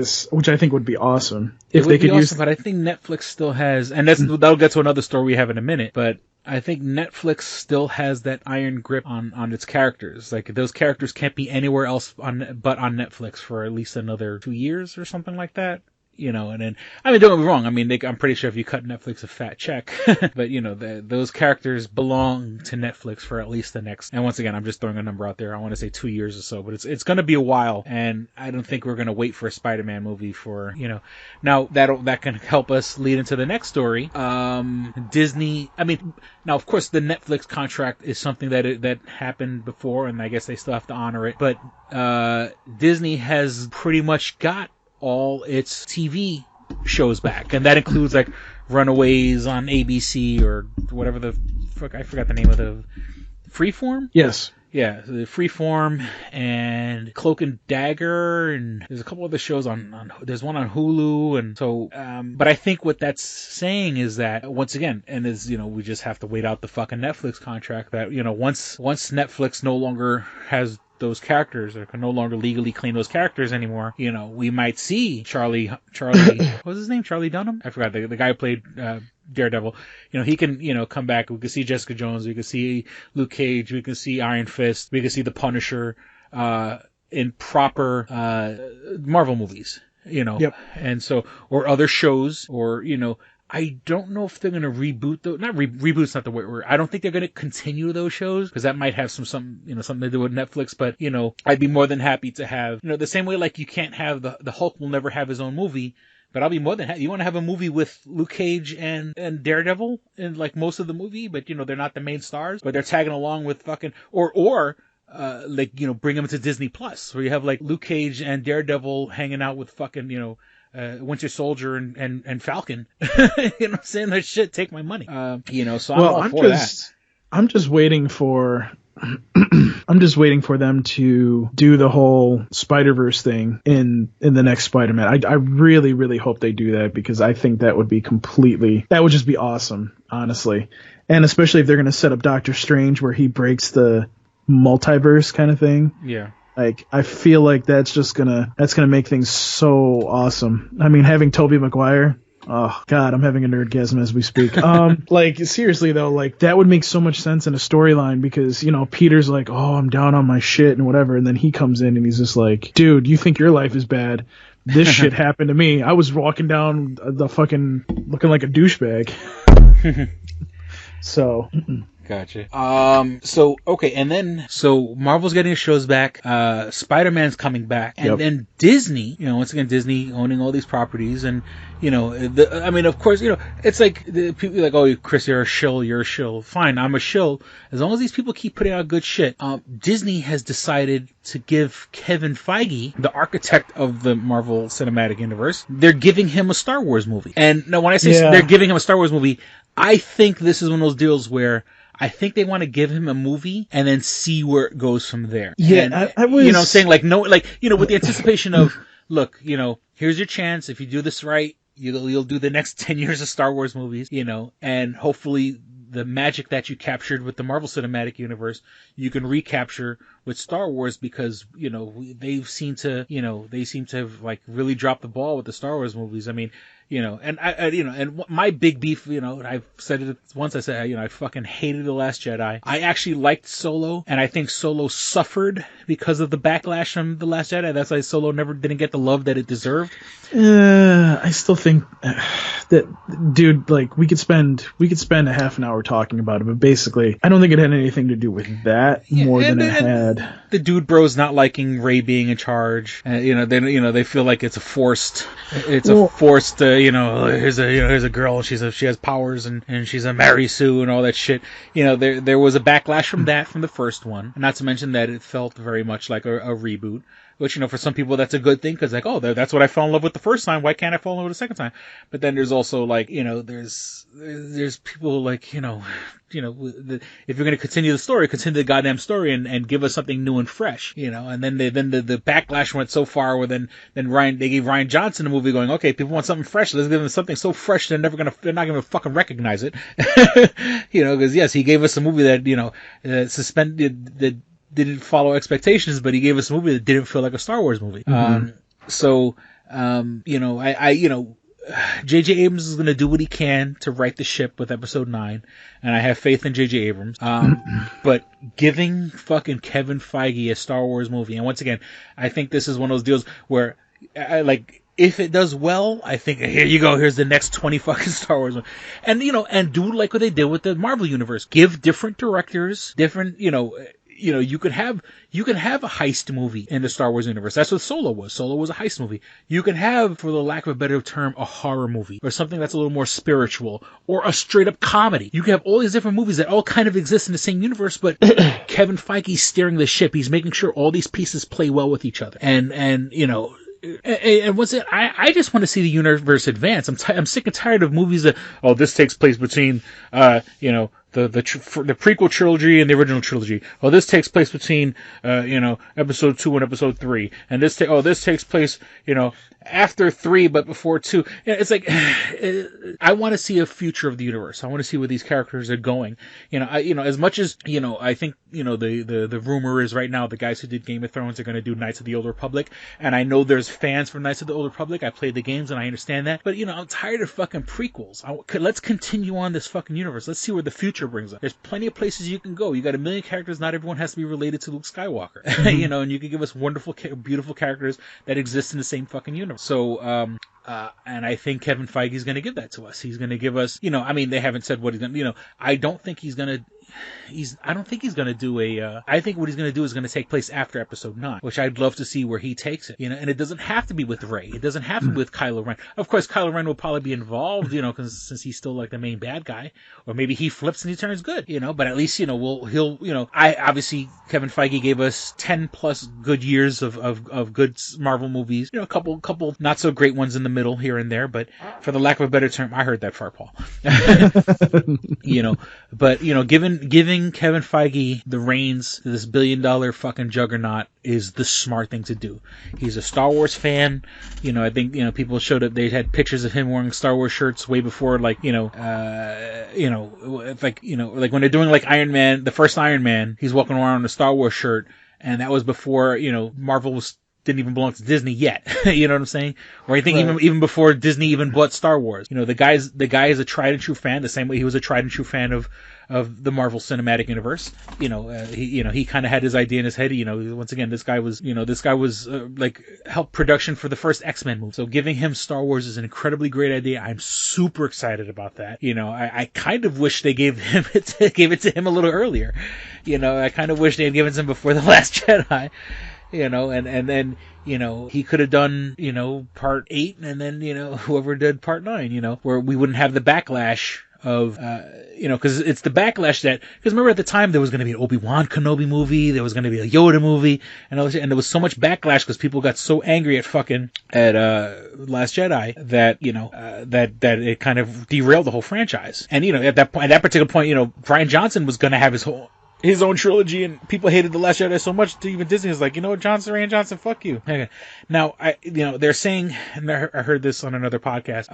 Speaker 1: would be awesome if they could use.
Speaker 5: But I think Netflix still has, and that'll get to another story we have in a minute. But I think Netflix still has that iron grip on its characters. Like, those characters can't be anywhere else but on Netflix for at least another 2 years or something like that. You know, and then, I mean, don't get me wrong. I mean, I'm pretty sure if you cut Netflix a fat check, but you know, those characters belong to Netflix for at least the next, and once again, I'm just throwing a number out there. I want to say 2 years or so, but it's going to be a while, and I don't think we're going to wait for a Spider-Man movie for, you know, now that can help us lead into the next story. Disney, I mean, now of course the Netflix contract is something that happened before, and I guess they still have to honor it, but, Disney has pretty much got all its TV shows back, and that includes like Runaways on ABC or whatever the fuck, I forgot the name of the Freeform.
Speaker 1: Yes.
Speaker 5: Yeah, the Freeform and Cloak and Dagger, and there's a couple other shows on there's one on Hulu, and so but I think what that's saying is that, once again, and is, you know, we just have to wait out the fucking Netflix contract, that, you know, once Netflix no longer has those characters, or can no longer legally claim those characters anymore, you know, we might see Charlie what was his name? Charlie Dunham? I forgot, the guy who played Daredevil. You know, he can, you know, come back. We can see Jessica Jones, we can see Luke Cage, we can see Iron Fist, we can see the Punisher in proper Marvel movies, you know.
Speaker 1: Yep.
Speaker 5: And so, or other shows, or, you know, I don't know if they're going to reboot those. Reboot's not the word. I don't think they're going to continue those shows, because that might have something to do with Netflix. But, you know, I'd be more than happy to have, you know, the same way like you can't have the Hulk will never have his own movie. But I'll be more than happy. You want to have a movie with Luke Cage and Daredevil in like most of the movie, but, you know, they're not the main stars, but they're tagging along with fucking, or like, you know, bring them to Disney Plus, where you have like Luke Cage and Daredevil hanging out with fucking, you know, Winter Soldier and Falcon. You know what I'm saying? That shit, take my money. You know, so I'm all for that.
Speaker 1: I'm just waiting for them to do the whole Spider-Verse thing in the next Spider-Man. I really, really hope they do that, because I think that would just be awesome, honestly. And especially if they're going to set up Doctor Strange, where he breaks the multiverse kind of thing.
Speaker 5: Yeah.
Speaker 1: Like, I feel like that's gonna make things so awesome. I mean, having Tobey Maguire, oh god, I'm having a nerdgasm as we speak. Like, seriously though, like, that would make so much sense in a storyline, because, you know, Peter's like, oh, I'm down on my shit and whatever, and then he comes in and he's just like, dude, you think your life is bad? This shit happened to me. I was walking down the fucking looking like a douchebag. So.
Speaker 5: Gotcha. So, okay, and then, so Marvel's getting its shows back, Spider-Man's coming back, and then Disney, you know, once again, Disney owning all these properties, and, you know, I mean, of course, you know, it's like, people are like, oh, Chris, you're a shill. Fine, I'm a shill. As long as these people keep putting out good shit. Disney has decided to give Kevin Feige, the architect of the Marvel Cinematic Universe, they're giving him a Star Wars movie. And now, when I say they're giving him a Star Wars movie, I think this is one of those deals where I think they want to give him a movie and then see where it goes from there.
Speaker 1: Yeah,
Speaker 5: and,
Speaker 1: I was...
Speaker 5: You know, saying like, no, like, you know, with the anticipation of, look, you know, here's your chance. If you do this right, you'll do the next 10 years of Star Wars movies, you know, and hopefully the magic that you captured with the Marvel Cinematic Universe, you can recapture with Star Wars, because, you know, they seem to have like really dropped the ball with the Star Wars movies. I mean, you know, and and my big beef, you know, I've said it once, I said, you know, I fucking hated The Last Jedi. I actually liked Solo, and I think Solo suffered because of the backlash from The Last Jedi. That's why Solo didn't get the love that it deserved.
Speaker 1: I still think that, dude, like, we could spend a half an hour talking about it, but basically, I don't think it had anything to do with that more than it had.
Speaker 5: The dude bros not liking Rey being in charge, you know, then, you know, they feel like it's a forced, you know, here's a girl, she has powers, and she's a Mary Sue and all that shit. You know, there was a backlash from the first one, not to mention that it felt very much like a reboot. Which, you know, for some people that's a good thing, because like, oh, that's what I fell in love with the first time. Why can't I fall in love with the second time? But then there's also like, you know, there's people like, you know, if you're going to continue the story, continue the goddamn story and give us something new and fresh, you know. And then the backlash went so far where then they gave Rian Johnson a movie going, okay, people want something fresh, let's give them something so fresh they're not going to fucking recognize it. You know, because yes, he gave us a movie that, you know, didn't follow expectations, but he gave us a movie that didn't feel like a Star Wars movie.
Speaker 1: Mm-hmm.
Speaker 5: You know, J.J. Abrams is going to do what he can to right the ship with episode 9, and I have faith in J.J. Abrams. But giving fucking Kevin Feige a Star Wars movie, and once again, I think this is one of those deals where, if it does well, I think, here you go, here's the next 20 fucking Star Wars movies. And, and do like what they did with the Marvel Universe. Give different directors, different, you could have a heist movie in the Star Wars universe. That's what Solo was. Solo was a heist movie. You could have, for the lack of a better term, a horror movie, or something that's a little more spiritual, or a straight up comedy. You can have all these different movies that all kind of exist in the same universe, but Kevin Feige's steering the ship. He's making sure all these pieces play well with each other. And what's it? I just want to see the universe advance. I'm sick and tired of movies that, this takes place between, the prequel trilogy and the original trilogy. This takes place between, episode 2 and episode 3. And this takes place, after 3, but before 2. It's like, I want to see a future of the universe. I want to see where these characters are going. As much as, I think, the rumor is right now the guys who did Game of Thrones are going to do Knights of the Old Republic. And I know there's fans for Knights of the Old Republic. I played the games and I understand that. But, I'm tired of fucking prequels. Let's continue on this fucking universe. Let's see where the future brings us. There's plenty of places you can go. You got a million characters. Not everyone has to be related to Luke Skywalker. And you can give us wonderful, beautiful characters that exist in the same fucking universe. So, and I think Kevin Feige is going to give that to us. He's going to give us, they haven't said what he's going to, I don't think he's going to, I think what he's going to do is going to take place after episode 9, which I'd love to see where he takes it, and it doesn't have to be with Rey. It doesn't have to be with Kylo Ren. Of course, Kylo Ren will probably be involved, since he's still like the main bad guy, or maybe he flips and he turns good, but at least, obviously Kevin Feige gave us 10 plus good years of good Marvel movies, a couple not so great ones in the middle here and there, but for the lack of a better term, I heard that fart, Paul. Giving Kevin Feige the reins to this $1 billion fucking juggernaut is the smart thing to do. He's a Star Wars fan. I think, people showed up, they had pictures of him wearing Star Wars shirts way before, like when they're doing like Iron Man, the first Iron Man, he's walking around in a Star Wars shirt, and that was before, Marvel didn't even belong to Disney yet. You know what I'm saying? Or I think even before Disney even bought Star Wars. The guy is a tried and true fan, the same way he was a tried and true fan of the Marvel Cinematic Universe. He kind of had his idea in his head. Once again, this guy was helped production for the first X-Men movie. So giving him Star Wars is an incredibly great idea. I'm super excited about that. I kind of wish they gave it to him a little earlier. I kind of wish they had given it to him before The Last Jedi. And then, he could have done, part 8 and then, whoever did part 9, where we wouldn't have the backlash of, cause it's the backlash cause remember at the time there was going to be an Obi-Wan Kenobi movie, there was going to be a Yoda movie, and there was so much backlash cause people got so angry at Last Jedi that, that it kind of derailed the whole franchise. And, at that particular point, Bryan Johnson was going to have his own trilogy, and people hated The Last Jedi so much that even Disney is like, Ryan Johnson, fuck you. Okay. Now, they're saying, and I heard this on another podcast,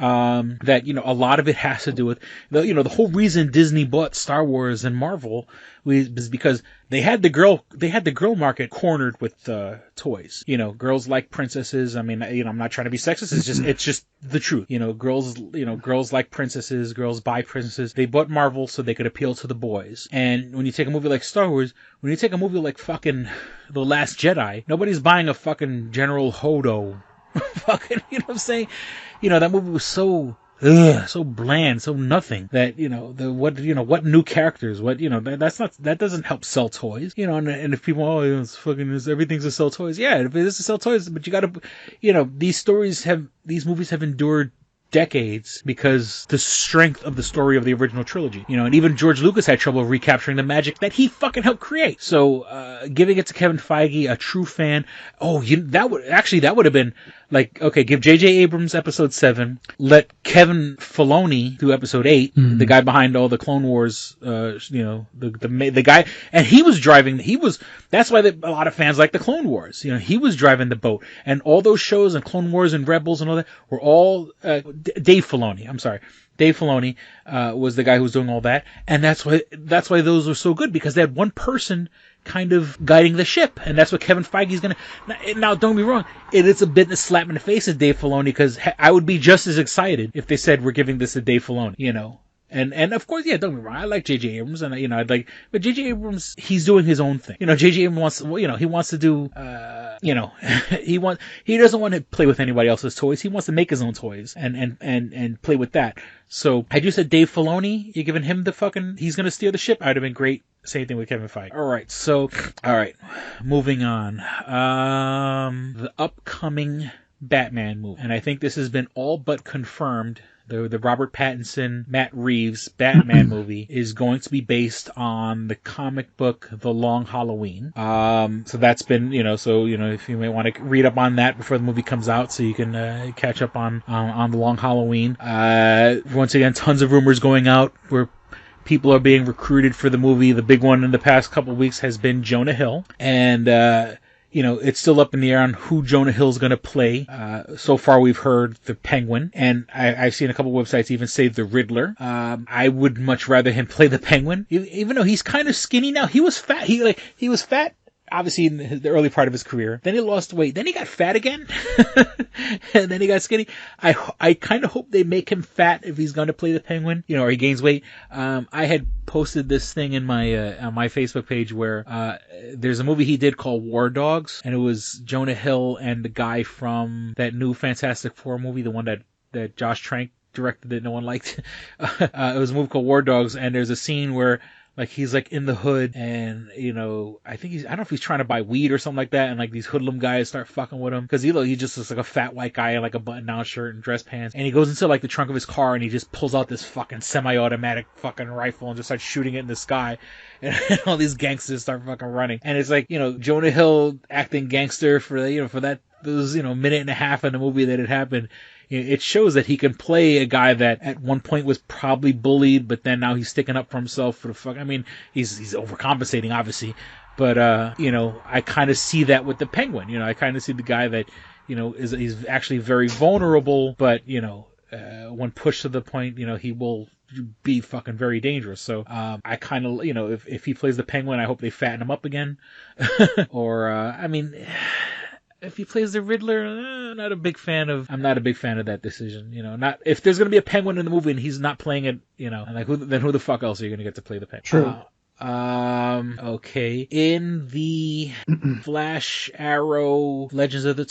Speaker 5: that, a lot of it has to do with, the whole reason Disney bought Star Wars and Marvel was because they had the girl market cornered with toys. Girls like princesses. I mean, I'm not trying to be sexist. It's just the truth. Girls like princesses. Girls buy princesses. They bought Marvel so they could appeal to the boys. And when you take a movie like Star Wars, when you take a movie like fucking The Last Jedi, nobody's buying a fucking General Hodo. Fucking, you know what I'm saying? That movie was so bland, so nothing that, what new characters, that doesn't help sell toys, and if people, everything's to sell toys. Yeah, if it is to sell toys, but you gotta, these movies have endured decades because the strength of the story of the original trilogy, and even George Lucas had trouble recapturing the magic that he fucking helped create. So, giving it to Kevin Feige, a true fan, that would have been like, okay, give J.J. Abrams episode 7, let Kevin Filoni do episode 8, the guy behind all the Clone Wars, the guy, and that's why a lot of fans like the Clone Wars, he was driving the boat, and all those shows and Clone Wars and Rebels and all that were all, Dave Filoni, I'm sorry. Dave Filoni was the guy who was doing all that, and that's why those were so good, because they had one person kind of guiding the ship, and that's what Kevin Feige's gonna. Now, don't be wrong, it's a bit of a slap in the face of Dave Filoni, because I would be just as excited if they said we're giving this to Dave Filoni, you know. And of course, yeah, don't get me wrong, I like J.J. Abrams, and, you know, but J.J. Abrams, he's doing his own thing. You know, J.J. Abrams wants, you know, he wants to do, you know, he doesn't want to play with anybody else's toys. He wants to make his own toys and play with that. So, had you said Dave Filoni, you're giving him he's gonna steer the ship, I'd have been great. Same thing with Kevin Feige. Alright, moving on. The upcoming Batman movie, and I think this has been all but confirmed. The Robert Pattinson, Matt Reeves Batman movie is going to be based on the comic book The Long Halloween. So that's been, you know, if you may want to read up on that before the movie comes out, so you can catch up on The Long Halloween. Once again, tons of rumors going out where people are being recruited for the movie. The big one in the past couple of weeks has been Jonah Hill, and you know, it's still up in the air on who Jonah Hill's going to play. So far, we've heard the Penguin, and I've seen a couple websites even say the Riddler. I would much rather him play the Penguin, even though he's kind of skinny now. He was fat. He was fat, obviously, in the early part of his career. Then he lost weight. Then he got fat again. And then he got skinny. I kind of hope they make him fat if he's going to play the Penguin, you know, or he gains weight. I had posted this thing in my on my Facebook page where there's a movie he did called War Dogs, and it was Jonah Hill and the guy from that new Fantastic Four movie, the one that Josh Trank directed that no one liked. It was a movie called War Dogs, and there's a scene where, like, he's like in the hood, and, you know, I don't know if he's trying to buy weed or something like that, and like these hoodlum guys start fucking with him, because he just looks like a fat white guy in like a button-down shirt and dress pants, and he goes into like the trunk of his car, and he just pulls out this fucking semi-automatic fucking rifle and just starts shooting it in the sky, and all these gangsters start fucking running, and it's like, you know, Jonah Hill acting gangster for, you know, for those, you know, minute and a half in the movie that it happened. It shows that he can play a guy that at one point was probably bullied, but then now he's sticking up for himself for the fuck. I mean, he's overcompensating, obviously, but you know, I kind of see that with the Penguin. You know, I kind of see the guy that, you know, he's actually very vulnerable, but, you know, when pushed to the point, you know, he will be fucking very dangerous. So I kind of, you know, if he plays the Penguin, I hope they fatten him up again, or I mean. If he plays the Riddler, I'm not a big fan of that decision. You know, not if there's going to be a Penguin in the movie and he's not playing it, you know, and like who the fuck else are you going to get to play the Penguin?
Speaker 1: True.
Speaker 5: Okay. In the Flash, Arrow, Legends of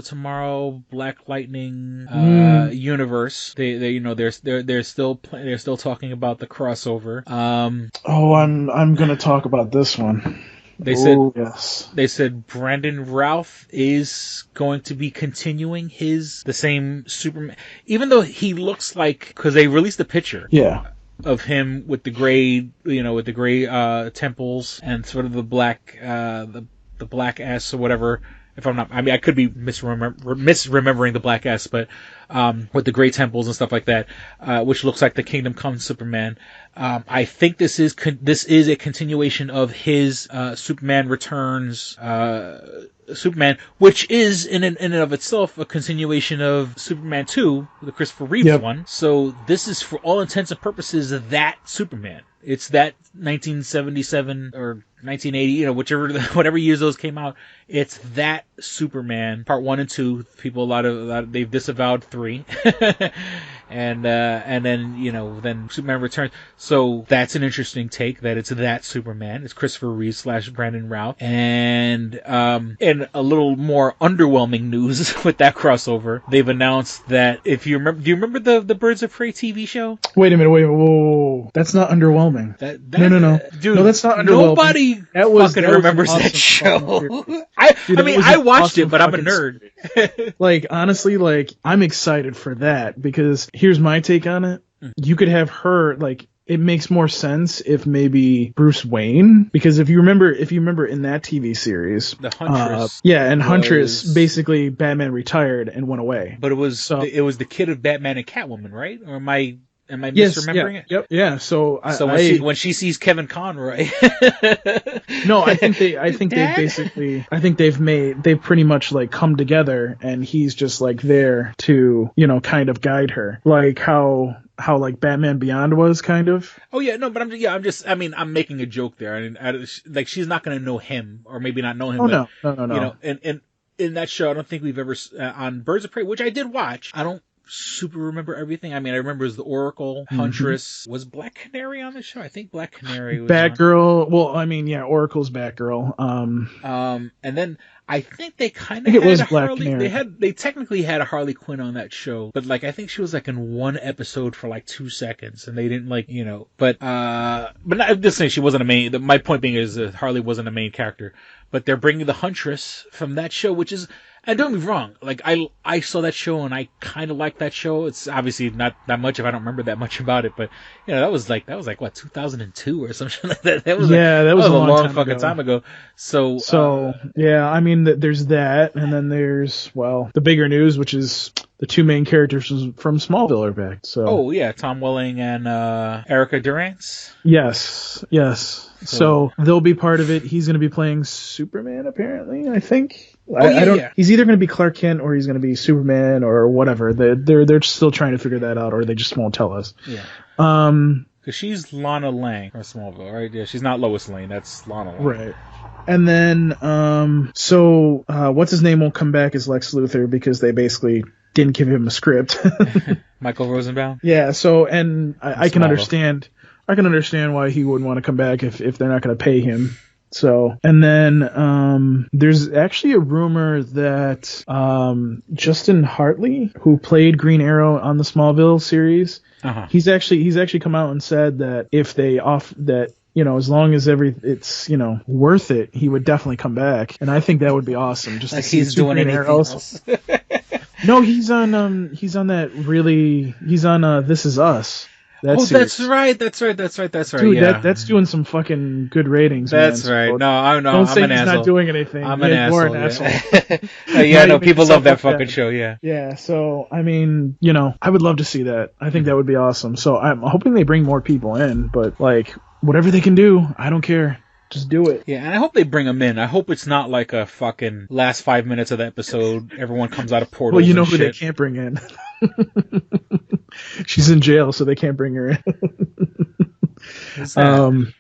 Speaker 5: Tomorrow, Black Lightning universe, they you know they're still talking about the crossover.
Speaker 1: I'm going to talk about this one.
Speaker 5: They said Brandon Routh is going to be continuing the same Superman, even though he looks like, because they released a picture.
Speaker 1: Yeah.
Speaker 5: Of him with the gray, you know, with the gray temples and sort of the black, the black S or whatever. If I'm not, I mean, I could be misremembering the black S, but with the gray temples and stuff like that, which looks like the Kingdom Come Superman. I think this is a continuation of his Superman Returns Superman, which is in and of itself a continuation of Superman 2, the Christopher Reeves one. So this is, for all intents and purposes, that Superman. It's that 1977 or 1980, you know, whatever years those came out. It's that Superman, part 1 and 2. People, a lot, they've disavowed 3, and then, you know, then Superman Returns. So that's an interesting take, that it's that Superman. It's Christopher Reeves / Brandon Routh, and a little more underwhelming news with that crossover. They've announced that, if you remember, do you remember the Birds of Prey TV show?
Speaker 1: Wait a minute, whoa, that's not underwhelming. No,
Speaker 5: dude,
Speaker 1: no, that's not underwhelming.
Speaker 5: Nobody fucking remembers that show. I watched it, but I'm a nerd.
Speaker 1: Like, honestly, like, I'm excited for that, because here's my take on it. You could have her, like, it makes more sense if maybe Bruce Wayne, because if you remember in that TV series,
Speaker 5: the Huntress,
Speaker 1: Huntress, basically Batman retired and went away.
Speaker 5: But it was the kid of Batman and Catwoman, right? Or am I misremembering it?
Speaker 1: Yep. Yeah. So
Speaker 5: when she sees Kevin Conroy,
Speaker 1: no, I think they've pretty much like come together, and he's just like there to, you know, kind of guide her, like how how like Batman Beyond was kind of.
Speaker 5: Oh yeah, no, but I'm making a joke there. Like she's not going to know him, or maybe not know him.
Speaker 1: Oh,
Speaker 5: but,
Speaker 1: no.
Speaker 5: You know, and in that show, I don't think we've ever on Birds of Prey, which I did watch. I don't super remember everything. I mean, I remember it was the Oracle, Huntress. Was Black Canary on the show? I think Black Canary was
Speaker 1: Batgirl. Well, I mean, yeah, Oracle's Batgirl.
Speaker 5: And then I think they kind of had
Speaker 1: was
Speaker 5: a
Speaker 1: Black
Speaker 5: Harley.
Speaker 1: Canary.
Speaker 5: They technically had a Harley Quinn on that show, but like I think she was like in one episode for like 2 seconds, and they didn't like But I'm just saying she wasn't a main. My point being is that Harley wasn't a main character, but they're bringing the Huntress from that show, which is. And don't be wrong, like I saw that show and I kind of liked that show. It's obviously not that much if I don't remember that much about it, but that was like what 2002 or something like that. That was a long fucking time ago. So
Speaker 1: yeah, I mean there's that, and then there's the bigger news, which is the 2 main characters from Smallville are back. So
Speaker 5: Tom Welling and Erica Durance.
Speaker 1: Yes. So they'll be part of it. He's going to be playing Superman, apparently. I think. I don't. Yeah. He's either going to be Clark Kent or he's going to be Superman or whatever. They're still trying to figure that out, or they just won't tell us.
Speaker 5: Yeah. Because she's Lana Lang from Smallville, right? Yeah, she's not Lois Lane. That's Lana Lang.
Speaker 1: Right. And then, what's his name won't come back as Lex Luthor because they basically didn't give him a script.
Speaker 5: Michael Rosenbaum.
Speaker 1: Yeah. So, and I can understand. I can understand why he wouldn't want to come back if they're not going to pay him. So, and then there's actually a rumor that Justin Hartley, who played Green Arrow on the Smallville series, he's actually come out and said that if they as long as it's worth it, he would definitely come back, and I think that would be awesome. Just
Speaker 5: like to see he's doing anything else.
Speaker 1: No, he's on This Is Us. Series.
Speaker 5: That's right.
Speaker 1: Dude,
Speaker 5: yeah.
Speaker 1: that's doing some fucking good ratings.
Speaker 5: That's
Speaker 1: man.
Speaker 5: right. No, I'm
Speaker 1: say
Speaker 5: an
Speaker 1: he's
Speaker 5: asshole.
Speaker 1: not doing anything.
Speaker 5: I'm an asshole.
Speaker 1: Yeah.
Speaker 5: People love that fucking show. Yeah.
Speaker 1: Yeah. So I mean, I would love to see that. I think that would be awesome. So I'm hoping they bring more people in, but like whatever they can do, I don't care. Just do it.
Speaker 5: Yeah, and I hope they bring them in. I hope it's not like a fucking last 5 minutes of the episode. Everyone comes out of portals.
Speaker 1: Well, who they can't bring in. She's in jail, so they can't bring her in. The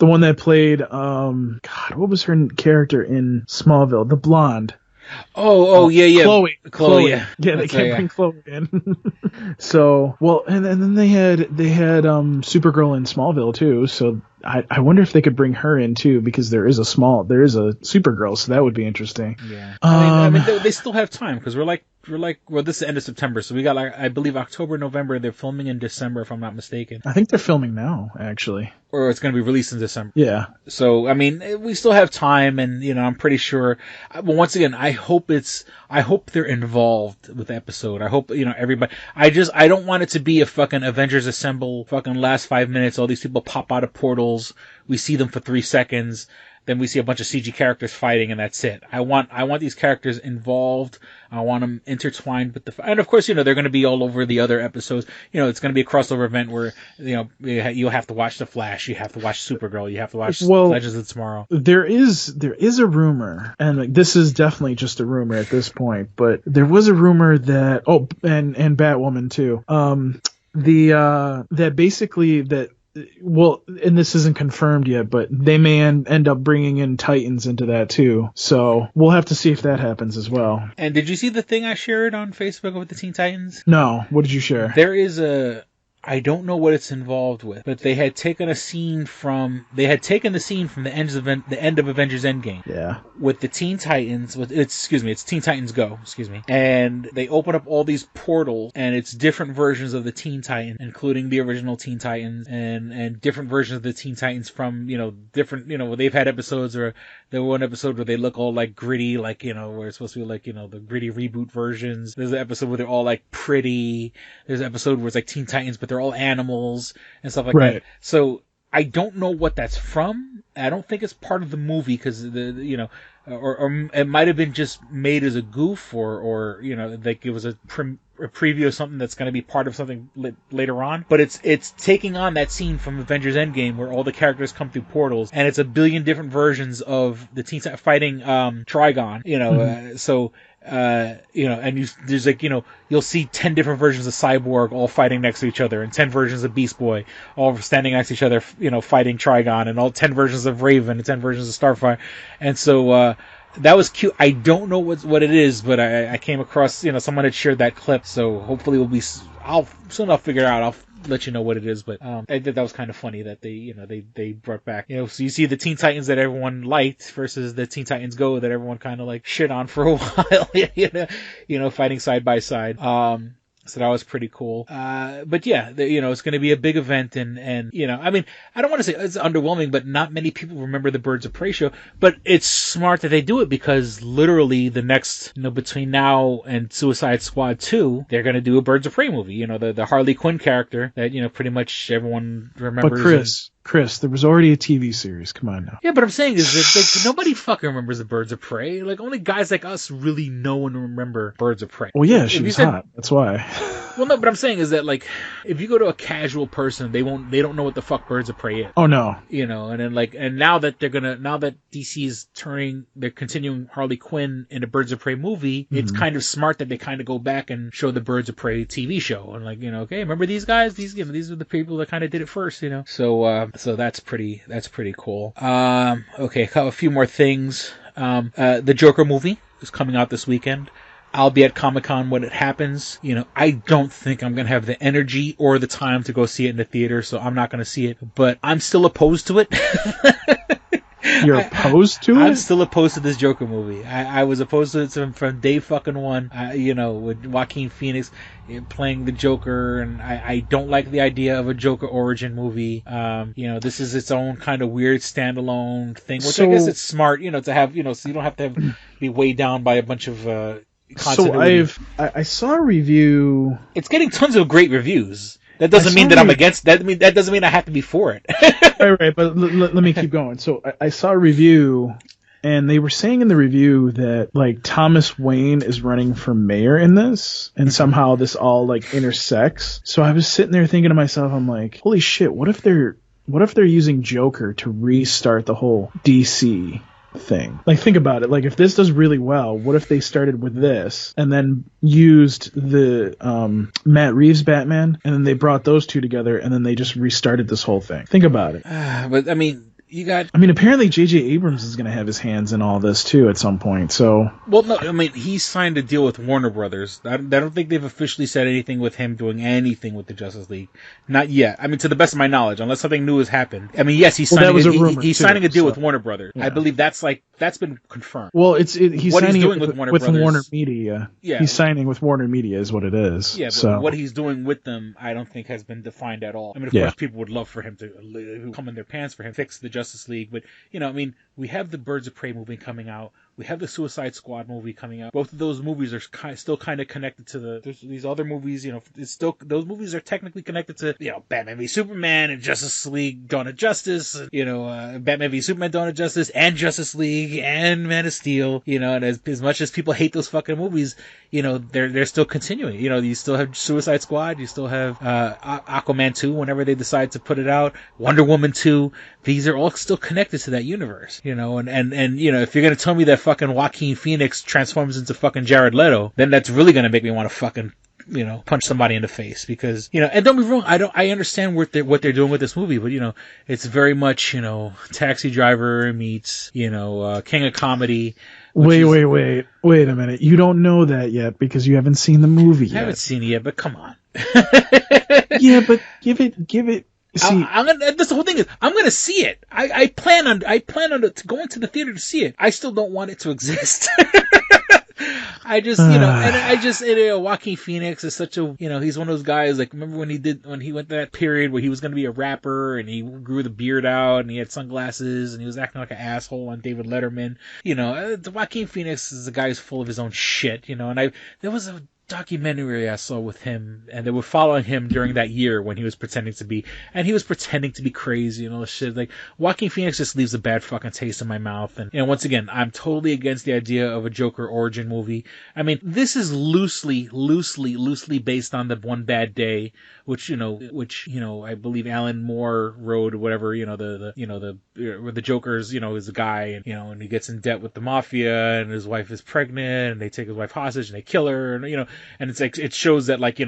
Speaker 1: one that played, what was her character in Smallville? The blonde.
Speaker 5: Yeah.
Speaker 1: Chloe.
Speaker 5: Yeah,
Speaker 1: they can't bring Chloe in. So, and then they had Supergirl in Smallville too. So I wonder if they could bring her in too, because there is a Supergirl, so that would be interesting.
Speaker 5: Yeah. I mean, they still have time because we're like, this is the end of September, so we got I believe October, November. They're filming in December, if I'm not mistaken.
Speaker 1: I think they're filming now, actually.
Speaker 5: Or it's going to be released in December.
Speaker 1: Yeah.
Speaker 5: So, I mean, we still have time, and, I'm pretty sure. But once again, I hope they're involved with the episode. I hope, everybody. I don't want it to be a fucking Avengers Assemble, fucking last 5 minutes, all these people pop out of portals, we see them for 3 seconds, then we see a bunch of CG characters fighting, and that's it. I want these characters involved. I want them intertwined with and of course, they're going to be all over the other episodes. It's going to be a crossover event where, you'll have to watch The Flash, you have to watch Supergirl, you have to watch Legends of Tomorrow. There
Speaker 1: is a rumor, and this is definitely just a rumor at this point, but there was a rumor that, and Batwoman too, that basically that, and this isn't confirmed yet, but they may end up bringing in Titans into that too. So we'll have to see if that happens as well.
Speaker 5: And did you see the thing I shared on Facebook with the Teen Titans?
Speaker 1: No. What did you share?
Speaker 5: There is I don't know what it's involved with, but they had taken the scene from the end of Avengers Endgame.
Speaker 1: Yeah.
Speaker 5: With the Teen Titans, it's Teen Titans Go, and they open up all these portals, and it's different versions of the Teen Titans, including the original Teen Titans, and different versions of the Teen Titans from, different, they've had episodes, or there was one episode where they look all like gritty, like, where it's supposed to be like, the gritty reboot versions. There's an episode where they're all like pretty. There's an episode where it's like Teen Titans, but they're all animals and stuff like that. So I don't know what that's from. I don't think it's part of the movie because or it might have been just made as a goof, or like it was a preview of something that's going to be part of something later on. But it's taking on that scene from Avengers Endgame where all the characters come through portals, and it's a billion different versions of the Teen Titans fighting Trigon. So and there's like, you'll see 10 different versions of Cyborg all fighting next to each other, and 10 versions of Beast Boy all standing next to each other, fighting Trigon, and all 10 versions of Raven, and 10 versions of Starfire. And so, that was cute. I don't know what it is, but I came across, someone had shared that clip, so hopefully I'll figure it out. I'll let you know what it is, but I thought that was kind of funny that they brought back, so you see the Teen Titans that everyone liked versus the Teen Titans Go that everyone kind of like shit on for a while, fighting side by side. So that was pretty cool. But yeah, it's going to be a big event, and I mean, I don't want to say it's underwhelming, but not many people remember the Birds of Prey show. But it's smart that they do it, because literally the next, between now and Suicide Squad 2, they're going to do a Birds of Prey movie. The Harley Quinn character that, pretty much everyone remembers.
Speaker 1: But Chris, there was already a TV series. Come on now.
Speaker 5: Yeah, but I'm saying is that nobody fucking remembers the Birds of Prey. Like, only guys like us really know and remember Birds of Prey.
Speaker 1: Well, yeah, she was hot. That's why.
Speaker 5: Well, no, but I'm saying is that, like, if you go to a casual person, they don't know what the fuck Birds of Prey is.
Speaker 1: Oh no.
Speaker 5: And then and now that DC is they're continuing Harley Quinn in a Birds of Prey movie, it's kind of smart that they kind of go back and show the Birds of Prey TV show, and like, okay, remember these guys? These are the people that kind of did it first, So that's pretty cool. Okay, a few more things. The Joker movie is coming out this weekend. I'll be at Comic-Con when it happens. I don't think I'm going to have the energy or the time to go see it in the theater, so I'm not going to see it. But I'm still opposed to it.
Speaker 1: You're opposed to it?
Speaker 5: I'm still opposed to this Joker movie. I was opposed to it from day fucking one. With Joaquin Phoenix playing the Joker, and I don't like the idea of a Joker origin movie. This is its own kind of weird standalone thing, which I guess it's smart, to have, so you don't have to be weighed down by a bunch of continuity.
Speaker 1: So I saw a review.
Speaker 5: It's getting tons of great reviews. That doesn't mean that I'm against that. That doesn't mean I have to be for it.
Speaker 1: Right, but let me keep going. So I saw a review, and they were saying in the review that, like, Thomas Wayne is running for mayor in this, and somehow this all, like, intersects. So I was sitting there thinking to myself, I'm like, holy shit, what if they're using Joker to restart the whole DC thing? Like, think about it. Like, if this does really well, what if they started with this and then used the Matt Reeves Batman, and then they brought those two together, and then they just restarted this whole thing? Think about it.
Speaker 5: But I mean,
Speaker 1: apparently J.J. Abrams is going to have his hands in all this too at some point. So,
Speaker 5: well, no, he signed a deal with Warner Brothers. I don't think they've officially said anything with him doing anything with the Justice League. Not yet. To the best of my knowledge, unless something new has happened. Yes, he's signing a deal with Warner Brothers. Yeah. I believe that's been confirmed.
Speaker 1: Well, he's
Speaker 5: what
Speaker 1: signing
Speaker 5: he's doing with Warner Brothers.
Speaker 1: Warner Media. Yeah, he's signing with Warner Media is what it is.
Speaker 5: Yeah, but what he's doing with them, I don't think has been defined at all. Of course, people would love for him to come in their pants for him, fix the Justice League, but we have the Birds of Prey movie coming out. We have the Suicide Squad movie coming out. Both of those movies are still kind of connected to these other movies. Those movies are technically connected to, Batman v Superman and Justice League Dawn of Justice. Batman v Superman Dawn of Justice and Justice League and Man of Steel. And as much as people hate those fucking movies, they're still continuing. You still have Suicide Squad. You still have Aquaman 2 whenever they decide to put it out. Wonder Woman 2. These are all still connected to that universe. And if you're gonna tell me that fucking Joaquin Phoenix transforms into fucking Jared Leto, then that's really gonna make me want to fucking punch somebody in the face, because and don't be wrong, I understand what they're doing with this movie, but it's very much Taxi Driver meets King of Comedy.
Speaker 1: Wait a minute, you don't know that yet because you haven't seen the movie yet.
Speaker 5: I haven't seen it yet, but come on.
Speaker 1: Yeah, but give it. See,
Speaker 5: that's the whole thing is I'm gonna see it. I plan on going to the theater to see it. I still don't want it to exist. Joaquin Phoenix is such a, he's one of those guys, like, remember when he went to that period where he was going to be a rapper and he grew the beard out and he had sunglasses and he was acting like an asshole on David Letterman. Joaquin Phoenix is a guy who's full of his own shit, and there was a documentary I saw with him, and they were following him during that year when he was pretending to be crazy and all this shit. Like, Joaquin Phoenix just leaves a bad fucking taste in my mouth. And, once again, I'm totally against the idea of a Joker origin movie. I mean, this is loosely based on the One Bad Day, which I believe Alan Moore wrote, or whatever, where the Joker's, is a guy, and he gets in debt with the mafia, and his wife is pregnant, and they take his wife hostage, and they kill her, and, and it's like, it shows that, like,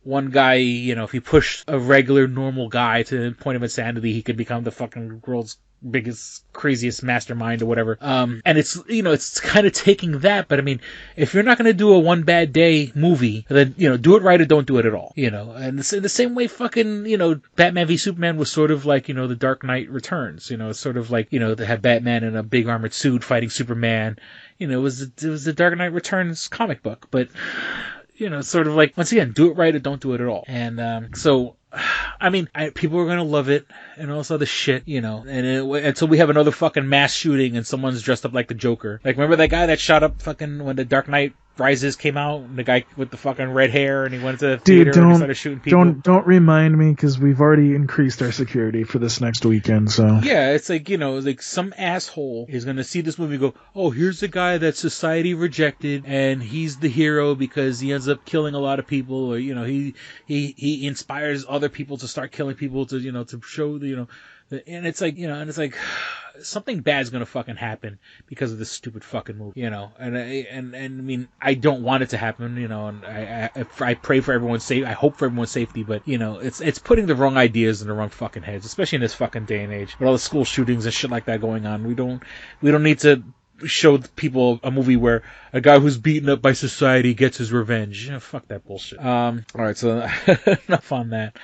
Speaker 5: one guy, if he pushed a regular, normal guy to the point of insanity, he could become the fucking world's biggest, craziest mastermind or whatever. And it's, it's kind of taking that, but I mean, if you're not going to do a One Bad Day movie, then, do it right or don't do it at all, and it's in the same way fucking, Batman v Superman was sort of like, the Dark Knight Returns, it's sort of like, they had Batman in a big armored suit fighting Superman, it was the Dark Knight Returns comic book, but, sort of like, once again, do it right or don't do it at all. And, so, I mean, people are going to love it and all this other shit, until we have another fucking mass shooting and someone's dressed up like the Joker. Like, remember that guy that shot up fucking when the Dark Knight Rises came out? The guy with the fucking red hair, and he went to the theater and he started shooting people.
Speaker 1: Don't remind me, because we've already increased our security for this next weekend, so.
Speaker 5: Yeah, it's like, like some asshole is going to see this movie and go, oh, here's a guy that society rejected, and he's the hero because he ends up killing a lot of people, or, he inspires other people to start killing people to, to show the, and it's like, and it's like, something bad's gonna fucking happen because of this stupid fucking movie, and I mean, I don't want it to happen, and I pray for everyone's safety, I hope for everyone's safety, but, it's putting the wrong ideas in the wrong fucking heads, especially in this fucking day and age, with all the school shootings and shit like that going on. We don't need to show people a movie where a guy who's beaten up by society gets his revenge. Fuck that bullshit. Alright, so enough on that.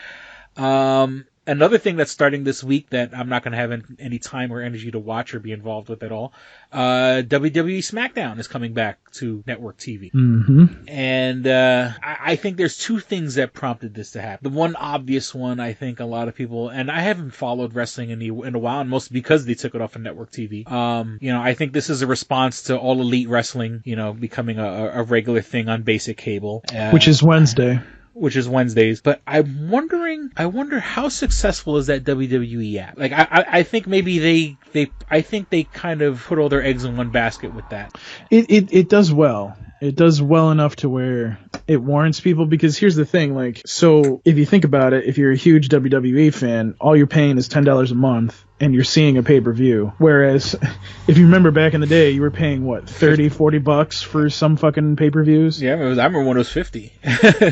Speaker 5: Another thing that's starting this week that I'm not going to have any time or energy to watch or be involved with at all, WWE Smackdown is coming back to network TV.
Speaker 1: Mm-hmm.
Speaker 5: And I think there's two things that prompted this to happen. The one obvious one, I think a lot of people, and I haven't followed wrestling in a while, and mostly because they took it off of network TV. I think this is a response to All Elite Wrestling, becoming a regular thing on basic cable.
Speaker 1: Which is Wednesday.
Speaker 5: Which is Wednesdays, but I wonder how successful is that WWE app? Like, I think maybe they kind of put all their eggs in one basket with that.
Speaker 1: It does well. It does well enough to where it warrants people, because here's the thing, like, so if you think about it, if you're a huge WWE fan, all you're paying is $10 a month, and you're seeing a pay-per-view. Whereas, if you remember back in the day, you were paying, what, $30-$40 for some fucking pay-per-views?
Speaker 5: Yeah, I remember when it was $50.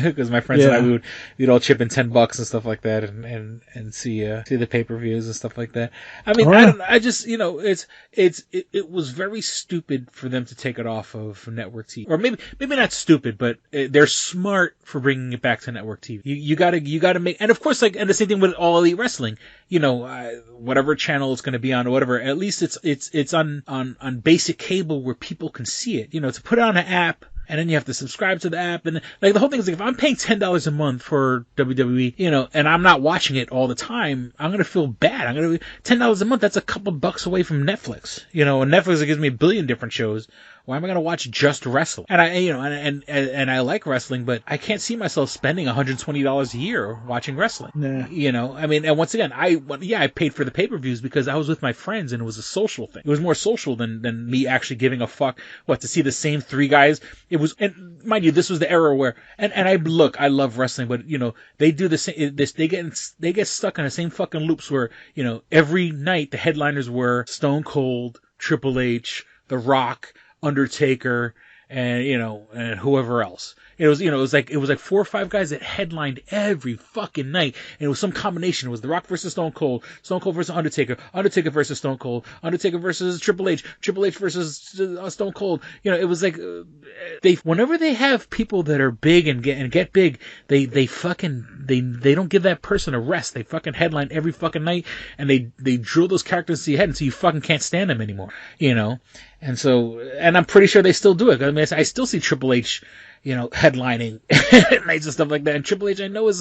Speaker 5: Because my friends and I, we'd all chip in $10 and stuff like that, and see the pay-per-views and stuff like that. I mean, I just, it was very stupid for them to take it off of network TV. Or maybe not stupid, but they're smart for bringing it back to network TV. You gotta make, and of course, like, and the same thing with All Elite Wrestling, whatever channel it's going to be on or whatever, at least it's on basic cable where people can see it, to put it on an app, and then you have to subscribe to the app, and like the whole thing is like, if I'm paying $10 a month for WWE, and I'm not watching it all the time, I'm going to feel bad. $10 a month, that's a couple bucks away from Netflix, and Netflix gives me a billion different shows. Why am I going to watch just wrestling? And I like wrestling, but I can't see myself spending $120 a year watching wrestling.
Speaker 1: Nah.
Speaker 5: I mean, and once again, I paid for the pay-per-views because I was with my friends and it was a social thing. It was more social than me actually giving a fuck, to see the same three guys. It was, and mind you, this was the era where, and I love wrestling, but, they do the same, they get stuck in the same fucking loops where, every night the headliners were Stone Cold, Triple H, The Rock, Undertaker, and and whoever else. It was like 4 or 5 guys that headlined every fucking night, and it was some combination. It was The Rock versus Stone Cold versus Undertaker versus Stone Cold, Undertaker versus Triple H versus Stone Cold. It was like whenever they have people that are big and get big, they don't give that person a rest. They fucking headline every fucking night, and they drill those characters into your head until you fucking can't stand them anymore. And I'm pretty sure they still do it. I mean, I still see Triple H headlining nights and stuff like that. And Triple H, I know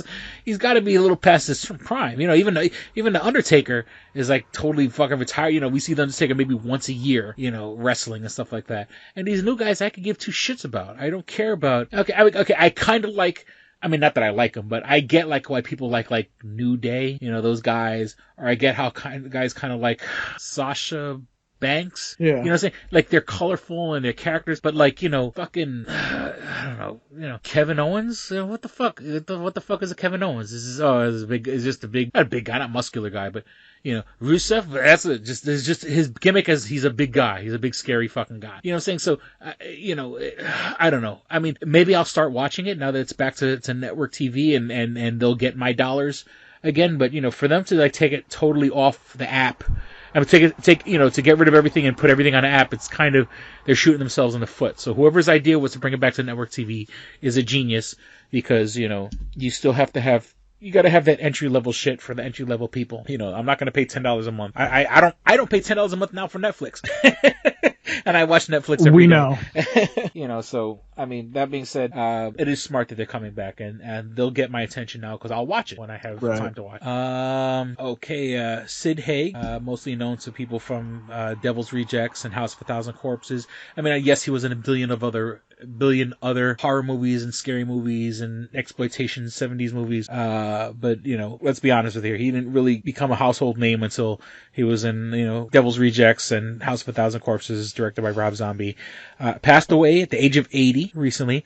Speaker 5: he's got to be a little past his prime. Even the Undertaker is like totally fucking retired. We see the Undertaker maybe once a year, wrestling and stuff like that. And these new guys, I could give two shits about. I don't care about. Okay, I kind of like. I mean, not that I like them, but I get like why people like New Day, those guys, or I get how guys kind of like Sasha Banks.
Speaker 1: Yeah.
Speaker 5: You know what I'm saying? Like they're colorful and they're characters, but like, fucking, I don't know, Kevin Owens? What the fuck? What the fuck is a Kevin Owens? It's just a big, not a big guy, not muscular guy, but Rusev, that's just his gimmick as he's a big guy. He's a big, scary fucking guy. You know what I'm saying? So, I don't know. I mean, maybe I'll start watching it now that it's back to network TV and they'll get my dollars again. But, for them to like take it totally off the app, I mean, to get rid of everything and put everything on an app, it's kind of, they're shooting themselves in the foot. So whoever's idea was to bring it back to network TV is a genius because, you still have to have, you got to have that entry level shit for the entry level people. I'm not going to pay $10 a month. I don't pay $10 a month now for Netflix. And I watch Netflix every day. We know. So, I mean, that being said, it is smart that they're coming back and they'll get my attention now because I'll watch it when I have time to watch. Sid Haig, mostly known to people from Devil's Rejects and House of a Thousand Corpses. I mean, yes, he was in a billion other horror movies and scary movies and exploitation 70s movies. But, let's be honest with you. He didn't really become a household name until he was in, Devil's Rejects and House of a Thousand Corpses, directed by Rob Zombie. Passed away at the age of 80 recently.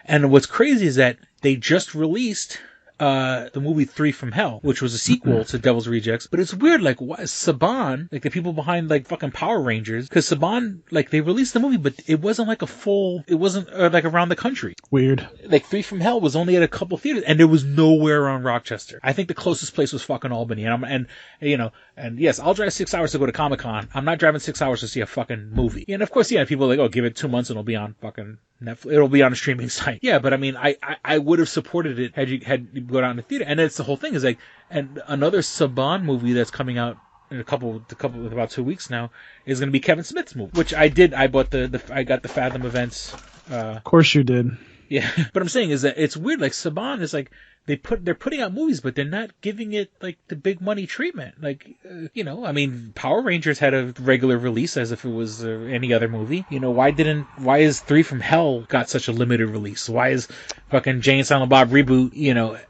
Speaker 5: And what's crazy is that they just released the movie 3 from Hell, which was a sequel to Devil's Rejects. But it's weird, like, Saban, like the people behind like fucking Power Rangers, because Saban, like, they released the movie, but it wasn't like it wasn't like around the country.
Speaker 1: Weird.
Speaker 5: Like 3 from Hell was only at a couple theaters, and there was nowhere around Rochester. I think the closest place was fucking Albany, and yes, I'll drive 6 hours to go to Comic-Con. I'm not driving 6 hours to see a fucking movie. And of course, people are like, give it 2 months and it'll be on fucking Netflix. It'll be on a streaming site. Yeah, but I mean, I would have supported it had you go down to the theater. And it's the whole thing is like, and another Saban movie that's coming out in about 2 weeks now is going to be Kevin Smith's movie, which I got the Fathom Events.
Speaker 1: Of course you did.
Speaker 5: Yeah, but I'm saying is that it's weird. Like Saban is like they're putting out movies, but they're not giving it like the big money treatment. Like I mean, Power Rangers had a regular release as if it was any other movie. Why is 3 from Hell got such a limited release? Why is fucking Jay and Silent Bob reboot?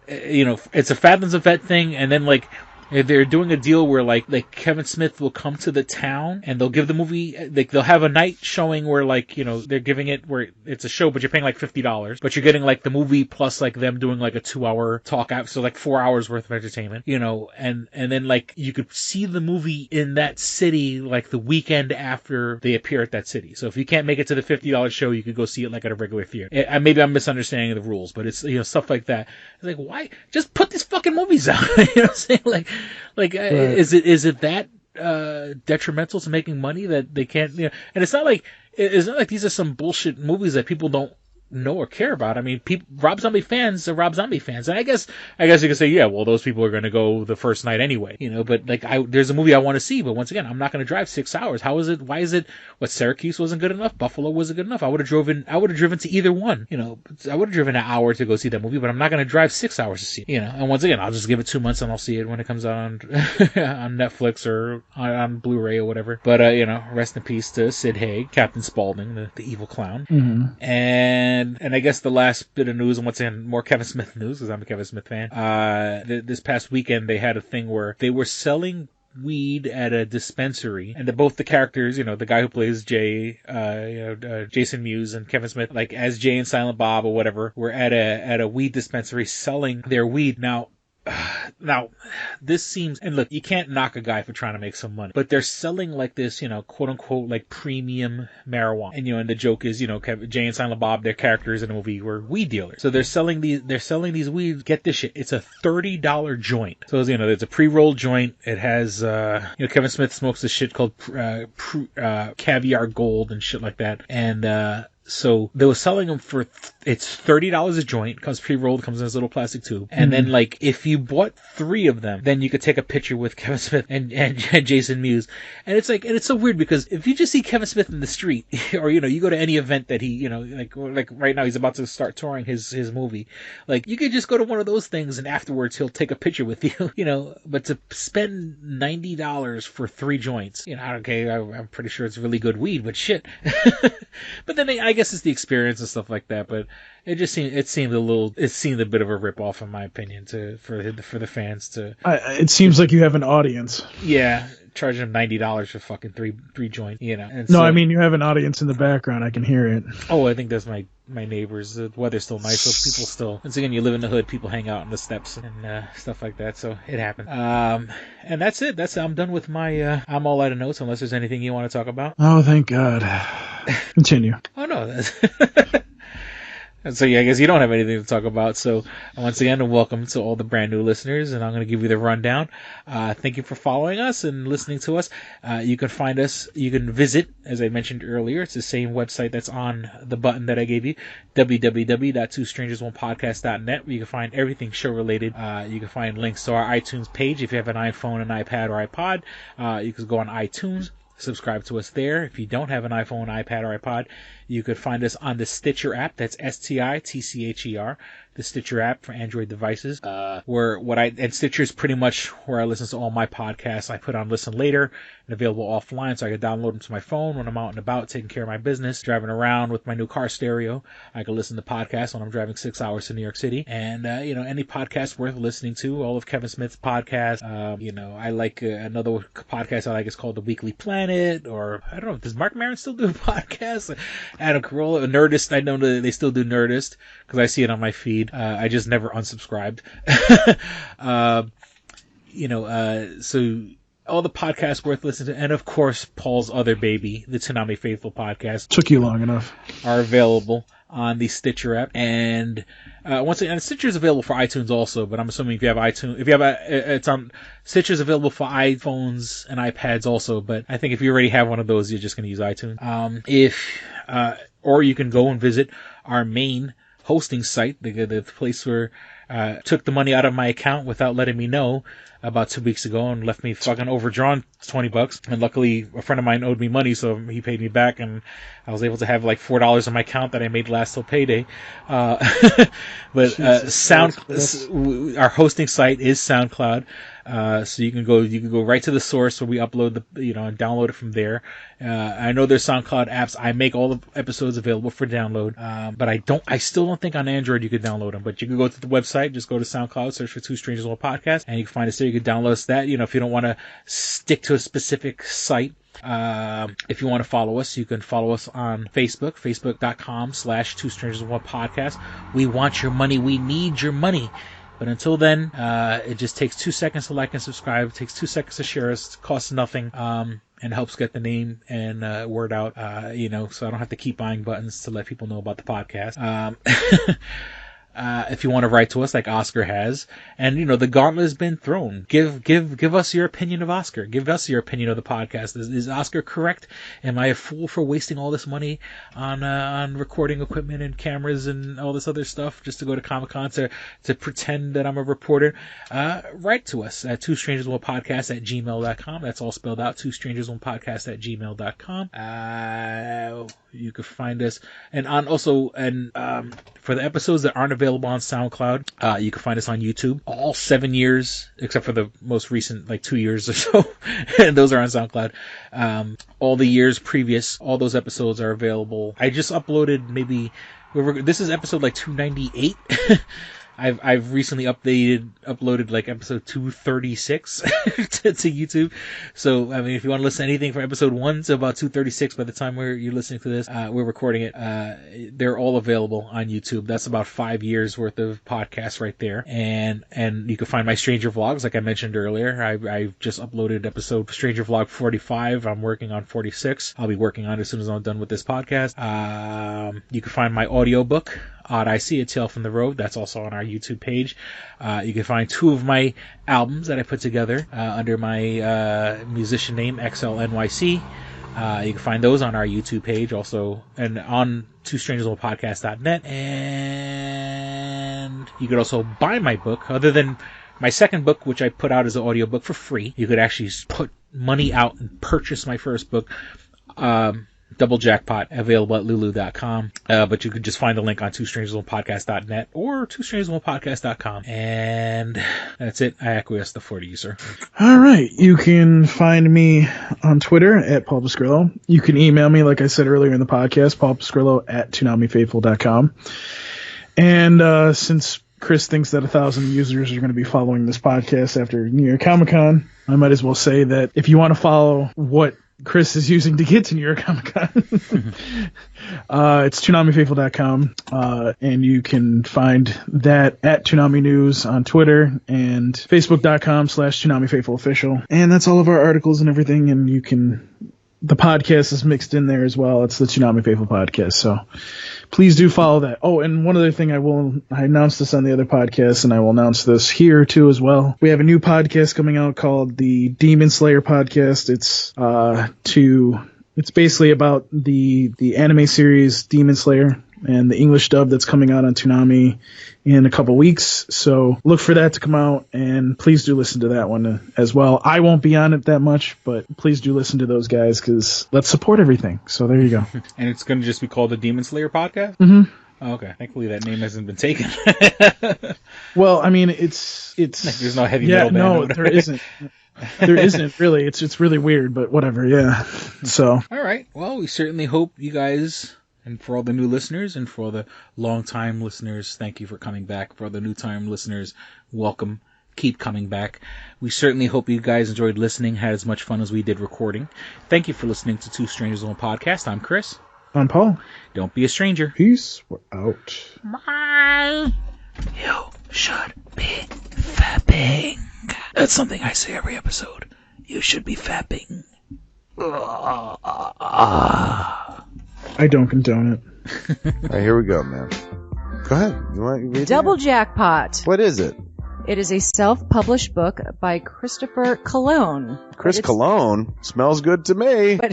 Speaker 5: It's a Fathoms Event thing, and then like. They're doing a deal where like Kevin Smith will come to the town and they'll give the movie, like they'll have a night showing where like, they're giving it where it's a show, but you're paying like $50, but you're getting like the movie plus like them doing like a 2-hour talk out. So like 4 hours worth of entertainment, and then like you could see the movie in that city, like the weekend after they appear at that city. So if you can't make it to the $50 show, you could go see it like at a regular theater. Maybe I'm misunderstanding the rules, but it's, stuff like that. It's like, why just put these fucking movies out? You know what I'm saying? Right. Is it that detrimental to making money that they can't? And it's not like these are some bullshit movies that people don't know or care about. I mean, Rob Zombie fans are Rob Zombie fans, and I guess you could say, yeah, well, those people are going to go the first night anyway, But like, there's a movie I want to see, but once again, I'm not going to drive 6 hours. How is it? Why is it? What, Syracuse wasn't good enough? Buffalo wasn't good enough? I would have driven to either one. I would have driven an hour to go see that movie, but I'm not going to drive 6 hours to see it. And once again, I'll just give it 2 months and I'll see it when it comes out on on Netflix or on Blu-ray or whatever. But rest in peace to Sid Haig, Captain Spaulding, the evil clown, And I guess the last bit of news, and once again, more Kevin Smith news, because I'm a Kevin Smith fan. This past weekend, they had a thing where they were selling weed at a dispensary, and both the characters, the guy who plays Jay, Jason Mewes, and Kevin Smith, like as Jay and Silent Bob or whatever, were at a weed dispensary selling their weed. Now, this seems, and look, you can't knock a guy for trying to make some money, but they're selling like this, quote unquote, like premium marijuana. And, the joke is, Jay and Silent Bob, their characters in the movie were weed dealers. So they're selling these weeds. Get this shit. It's a $30 joint. So, it's a pre-rolled joint. It has, Kevin Smith smokes this shit called, Caviar Gold and shit like that. And, So they were selling them for, it's $30 a joint, comes pre-rolled, comes in this little plastic tube. And then, like, if you bought 3 of them, then you could take a picture with Kevin Smith and Jason Mewes. And it's like, and it's so weird because if you just see Kevin Smith in the street, or, you know, you go to any event that he, you know, like right now he's about to start touring his movie, like, you could just go to one of those things and afterwards he'll take a picture with you, you know, but to spend $90 for 3 joints, you know, okay, I'm pretty sure it's really good weed, but shit. But then I guess it's the experience and stuff like that, but it seemed a bit of a rip off in my opinion for the fans to.
Speaker 1: It seems like you have an audience.
Speaker 5: Yeah, charging them $90 for fucking three joint, you know. And
Speaker 1: no, I mean you have an audience in the background. I can hear it.
Speaker 5: Oh, I think that's my neighbors. The weather's still nice, so people still. Once again, you live in the hood. People hang out on the steps and stuff like that. So it happened. And that's it. I'm done with my. I'm all out of notes. Unless there's anything you want to talk about.
Speaker 1: Oh, thank God. Continue.
Speaker 5: Oh no. So yeah, I guess you don't have anything to talk about. So once again, welcome to all the brand new listeners, and I'm going to give you the rundown. Thank you for following us and listening to us. You can find us. You can visit, as I mentioned earlier, it's the same website that's on the button that I gave you, www.twostrangersonepodcast.net, where you can find everything show related. You can find links to our iTunes page if you have an iPhone, an iPad, or iPod. You can go on iTunes. Subscribe to us there. If you don't have an iPhone, iPad, or iPod, you could find us on the Stitcher app. That's STITCHER, the Stitcher app for Android devices. And Stitcher is pretty much where I listen to all my podcasts. I put on Listen Later and available offline, so I can download them to my phone when I'm out and about, taking care of my business, driving around with my new car stereo. I can listen to podcasts when I'm driving 6 hours to New York City, and any podcast worth listening to. All of Kevin Smith's podcasts. I like another podcast I like is called The Weekly Planet, or I don't know, does Mark Maron still do a podcast? Adam Carolla, Nerdist. I know that they still do Nerdist because I see it on my feed. I just never unsubscribed. So all the podcasts worth listening to, and of course Paul's other baby, the Tsunami Faithful podcast.
Speaker 1: Took you long enough.
Speaker 5: Are available on the Stitcher app, and once again, Stitcher is available for iTunes also. But I'm assuming if you have iTunes, it's on Stitcher is available for iPhones and iPads also. But I think if you already have one of those, you're just going to use iTunes. Or you can go and visit our main hosting site, the place where took the money out of my account without letting me know about 2 weeks ago and left me fucking overdrawn $20. And luckily a friend of mine owed me money, so he paid me back, and I was able to have like $4 in my account that I made last till payday. But our hosting site is SoundCloud. So you can go right to the source where we upload and download it from there. I know there's SoundCloud apps. I make all the episodes available for download. But I still don't think on Android you could download them, but you can go to the website, just go to SoundCloud, search for Two Strangers One Podcast, and you can find us there. You can download us that, if you don't want to stick to a specific site. If you want to follow us, you can follow us on Facebook, facebook.com/Two Strangers One Podcast. We want your money. We need your money. But until then, it just takes 2 seconds to like and subscribe. It takes 2 seconds to share us. It costs nothing, and helps get the name and word out, so I don't have to keep buying buttons to let people know about the podcast. If you want to write to us like Oscar has, and the gauntlet has been thrown. Give us your opinion of Oscar. Give us your opinion of the podcast. Is Oscar correct? Am I a fool for wasting all this money on recording equipment and cameras and all this other stuff just to go to Comic-Con to pretend that I'm a reporter? Write to us at twostrangersonepodcast@gmail.com. That's all spelled out, twostrangersonepodcast@gmail.com. You can find us for the episodes that aren't available on SoundCloud, you can find us on YouTube. All 7 years, except for the most recent, 2 years or so, and those are on SoundCloud. All the years previous, all those episodes are available. I just uploaded this is episode 298. I've recently uploaded episode 236 to YouTube. So, if you want to listen to anything from episode 1 to about 236 by the time you're listening to this, we're recording it. They're all available on YouTube. That's about 5 years worth of podcasts right there. And you can find my Stranger Vlogs, like I mentioned earlier. I just uploaded episode Stranger Vlog 45. I'm working on 46. I'll be working on it as soon as I'm done with this podcast. You can find my audiobook, Odd I See, A Tale from the Road. That's also on our YouTube page. You can find 2 of my albums that I put together under my musician name, XLNYC. You can find those on our YouTube page also, and on twostrangerspodcast.net. And you could also buy my book, other than my second book, which I put out as an audiobook for free. You could actually put money out and purchase my first book, Double Jackpot, available at lulu.com. But you could just find the link on twostrangerspodcast.net or twostrangerspodcast.com. And that's it. I acquiesce the floor to you, sir.
Speaker 1: All right. You can find me on Twitter at Paul Pascrillo. You can email me, like I said earlier in the podcast, paulpascrillo@toonamifaithful.com. And since Chris thinks that 1,000 users are going to be following this podcast after New York Comic Con, I might as well say that if you want to follow what Chris is using to get to New York Comic Con, it's toonamifaithful.com, and you can find that at Toonami News on Twitter and facebook.com/ToonamiFaithfulOfficial. And that's all of our articles and everything, and the podcast is mixed in there as well. It's the Toonami Faithful podcast, so please do follow that. Oh, and one other thing, I announced this on the other podcast, and I will announce this here too as well. We have a new podcast coming out called the Demon Slayer podcast. It's basically about the anime series Demon Slayer and the English dub that's coming out on Toonami in a couple weeks. So look for that to come out, and please do listen to that one as well. I won't be on it that much, but please do listen to those guys, because let's support everything. So there you go.
Speaker 5: And it's going to just be called the Demon Slayer podcast?
Speaker 1: Mm-hmm.
Speaker 5: Oh, okay. Thankfully that name hasn't been taken.
Speaker 1: Well, I mean, it's
Speaker 5: like there's no heavy metal band.
Speaker 1: No, there isn't. There isn't really. It's really weird, but whatever. Yeah. So.
Speaker 5: All right. Well, we certainly hope you guys, and for all the new listeners and for all the long-time listeners, thank you for coming back. For all the new-time listeners, welcome. Keep coming back. We certainly hope you guys enjoyed listening, had as much fun as we did recording. Thank you for listening to Two Strangers on a Podcast. I'm Chris.
Speaker 1: I'm Paul.
Speaker 5: Don't be a stranger.
Speaker 1: Peace. We're out.
Speaker 5: Bye. You should be fapping. That's something I say every episode. You should be fapping.
Speaker 1: I don't condone it.
Speaker 10: All right, here we go, man. Go ahead. You want to read
Speaker 11: Double Jackpot.
Speaker 10: What is it?
Speaker 11: It is a self-published book by Christopher Cologne.
Speaker 10: Chris Cologne? Smells good to me.
Speaker 11: But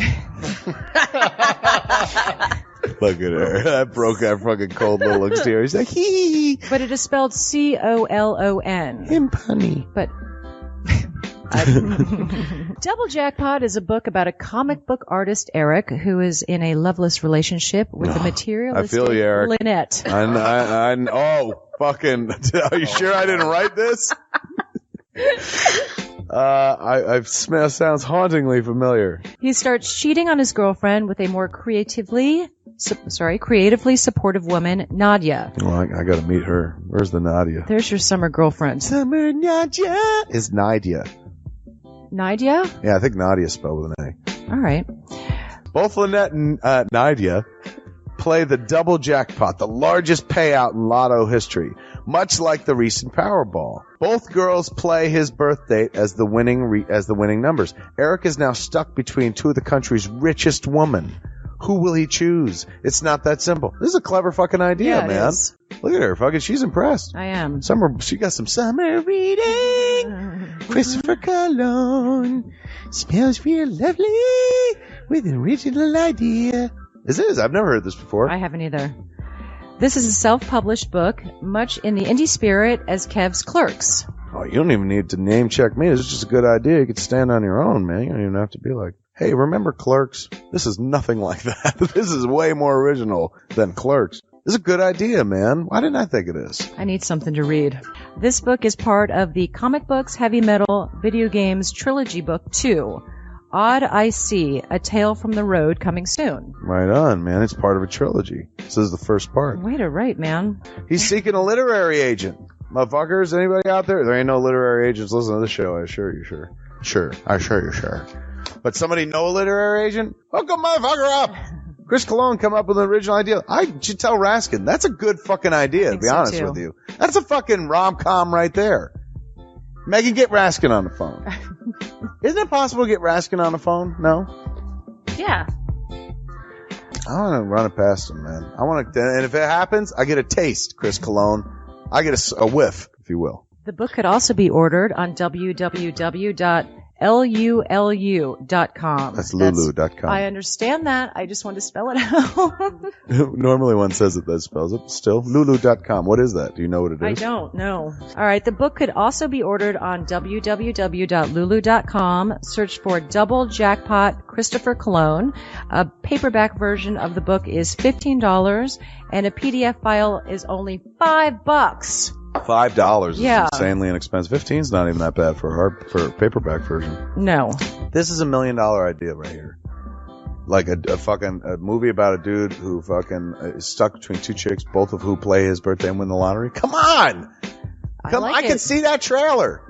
Speaker 10: look at her. That broke that fucking cold little exterior. He's like, hee.
Speaker 11: But it is spelled Colon.
Speaker 10: Him punny.
Speaker 11: But Double Jackpot is a book about a comic book artist, Eric, who is in a loveless relationship with a materialistic
Speaker 10: I feel you, Eric.
Speaker 11: Lynette.
Speaker 10: Oh, fucking. Are you sure I didn't write this? Sounds hauntingly familiar.
Speaker 11: He starts cheating on his girlfriend with a more creatively supportive woman, Nadia.
Speaker 10: Well, I gotta meet her. Where's the Nadia?
Speaker 11: There's your summer girlfriend.
Speaker 10: Summer Nadia is Nadia.
Speaker 11: Nadia?
Speaker 10: Yeah, I think Nadia is spelled with an A.
Speaker 11: All right.
Speaker 10: Both Lynette and Nadia play the double jackpot, the largest payout in lotto history, much like the recent Powerball. Both girls play his birth date as the winning numbers. Eric is now stuck between two of the country's richest women. Who will he choose? It's not that simple. This is a clever fucking idea, man.
Speaker 11: Is.
Speaker 10: Look at her, fucking. She's impressed.
Speaker 11: I am.
Speaker 10: She got some summer reading. Christopher Cologne smells real lovely with an original idea. This is. I've never heard this before.
Speaker 11: I haven't either. This is a self-published book, much in the indie spirit as Kev's Clerks.
Speaker 10: Oh, you don't even need to name check me. This is just a good idea. You could stand on your own, man. You don't even have to be like, hey, remember Clerks? This is nothing like that. This is way more original than Clerks. This is a good idea, man. Why didn't I think of this?
Speaker 11: I need something to read. This book is part of the Comic Books, Heavy Metal, Video Games Trilogy Book 2. Odd I See, A Tale from the Road, coming soon.
Speaker 10: Right on, man. It's part of a trilogy. This is the first part.
Speaker 11: Way to write, man.
Speaker 10: He's seeking a literary agent. Motherfuckers, anybody out there? There ain't no literary agents listening to this show, I assure you, sure. Sure. I assure you, sure. But somebody know a literary agent? Hook a motherfucker up! Chris Cologne come up with an original idea. I should tell Raskin. That's a good fucking idea, to be honest with you. That's a fucking rom-com right there. Megan, get Raskin on the phone. Isn't it possible to get Raskin on the phone? No?
Speaker 11: Yeah.
Speaker 10: I want to run it past him, man. And if it happens, I get a taste, Chris Cologne. I get a whiff, if you will.
Speaker 11: The book could also be ordered on www.lsm.com. LULU.com.
Speaker 10: That's Lulu.com.
Speaker 11: I understand that. I just wanted to spell it out.
Speaker 10: Normally one says it, that spells it. Still, Lulu.com. What is that? Do you know what it is?
Speaker 11: I don't know. All right. The book could also be ordered on www.lulu.com. Search for Double Jackpot Christopher Cologne. A paperback version of the book is $15, and a PDF file is only $5.
Speaker 10: $5 is
Speaker 11: Yeah.
Speaker 10: insanely inexpensive. 15's not even that bad for a paperback version.
Speaker 11: No.
Speaker 10: This is $1 million idea right here. Like a movie about a dude who fucking is stuck between two chicks, both of who play his birthday and win the lottery. Come on! I can see that trailer.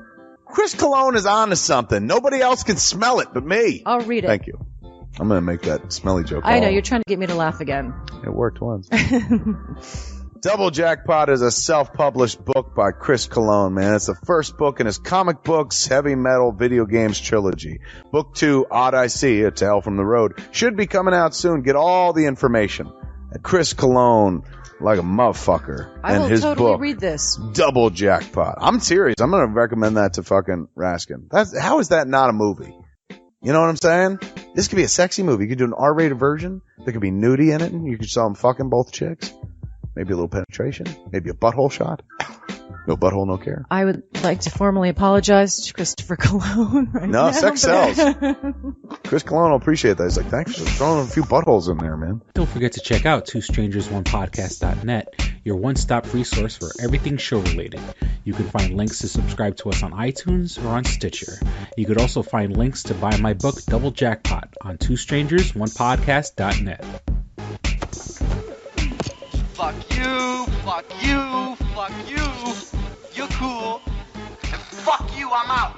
Speaker 10: Chris Cologne is on to something. Nobody else can smell it but me.
Speaker 11: I'll read it.
Speaker 10: Thank you. I'm going to make that smelly joke.
Speaker 11: I know. You're trying to get me to laugh again.
Speaker 10: It worked once. Double Jackpot is a self-published book by Chris Cologne, man. It's the first book in his comic books, heavy metal, video games trilogy. Book 2, Odd I See, A Tale from the Road, should be coming out soon. Get all the information at Chris Cologne, like a motherfucker.
Speaker 11: I will
Speaker 10: his
Speaker 11: totally
Speaker 10: book,
Speaker 11: read this.
Speaker 10: Double Jackpot. I'm serious. I'm going to recommend that to fucking Raskin. How is that not a movie? You know what I'm saying? This could be a sexy movie. You could do an R-rated version. There could be nudie in it, and you could show them fucking both chicks. Maybe a little penetration. Maybe a butthole shot. No butthole, no care.
Speaker 11: I would like to formally apologize to Christopher Cologne right now.
Speaker 10: No, sex sells. Chris Cologne will appreciate that. He's like, thanks for throwing a few buttholes in there, man.
Speaker 5: Don't forget to check out twostrangersonepodcast.net, your one-stop resource for everything show-related. You can find links to subscribe to us on iTunes or on Stitcher. You could also find links to buy my book, Double Jackpot, on twostrangersonepodcast.net.
Speaker 12: Fuck you, fuck you, fuck you. You're cool. And fuck you, I'm out.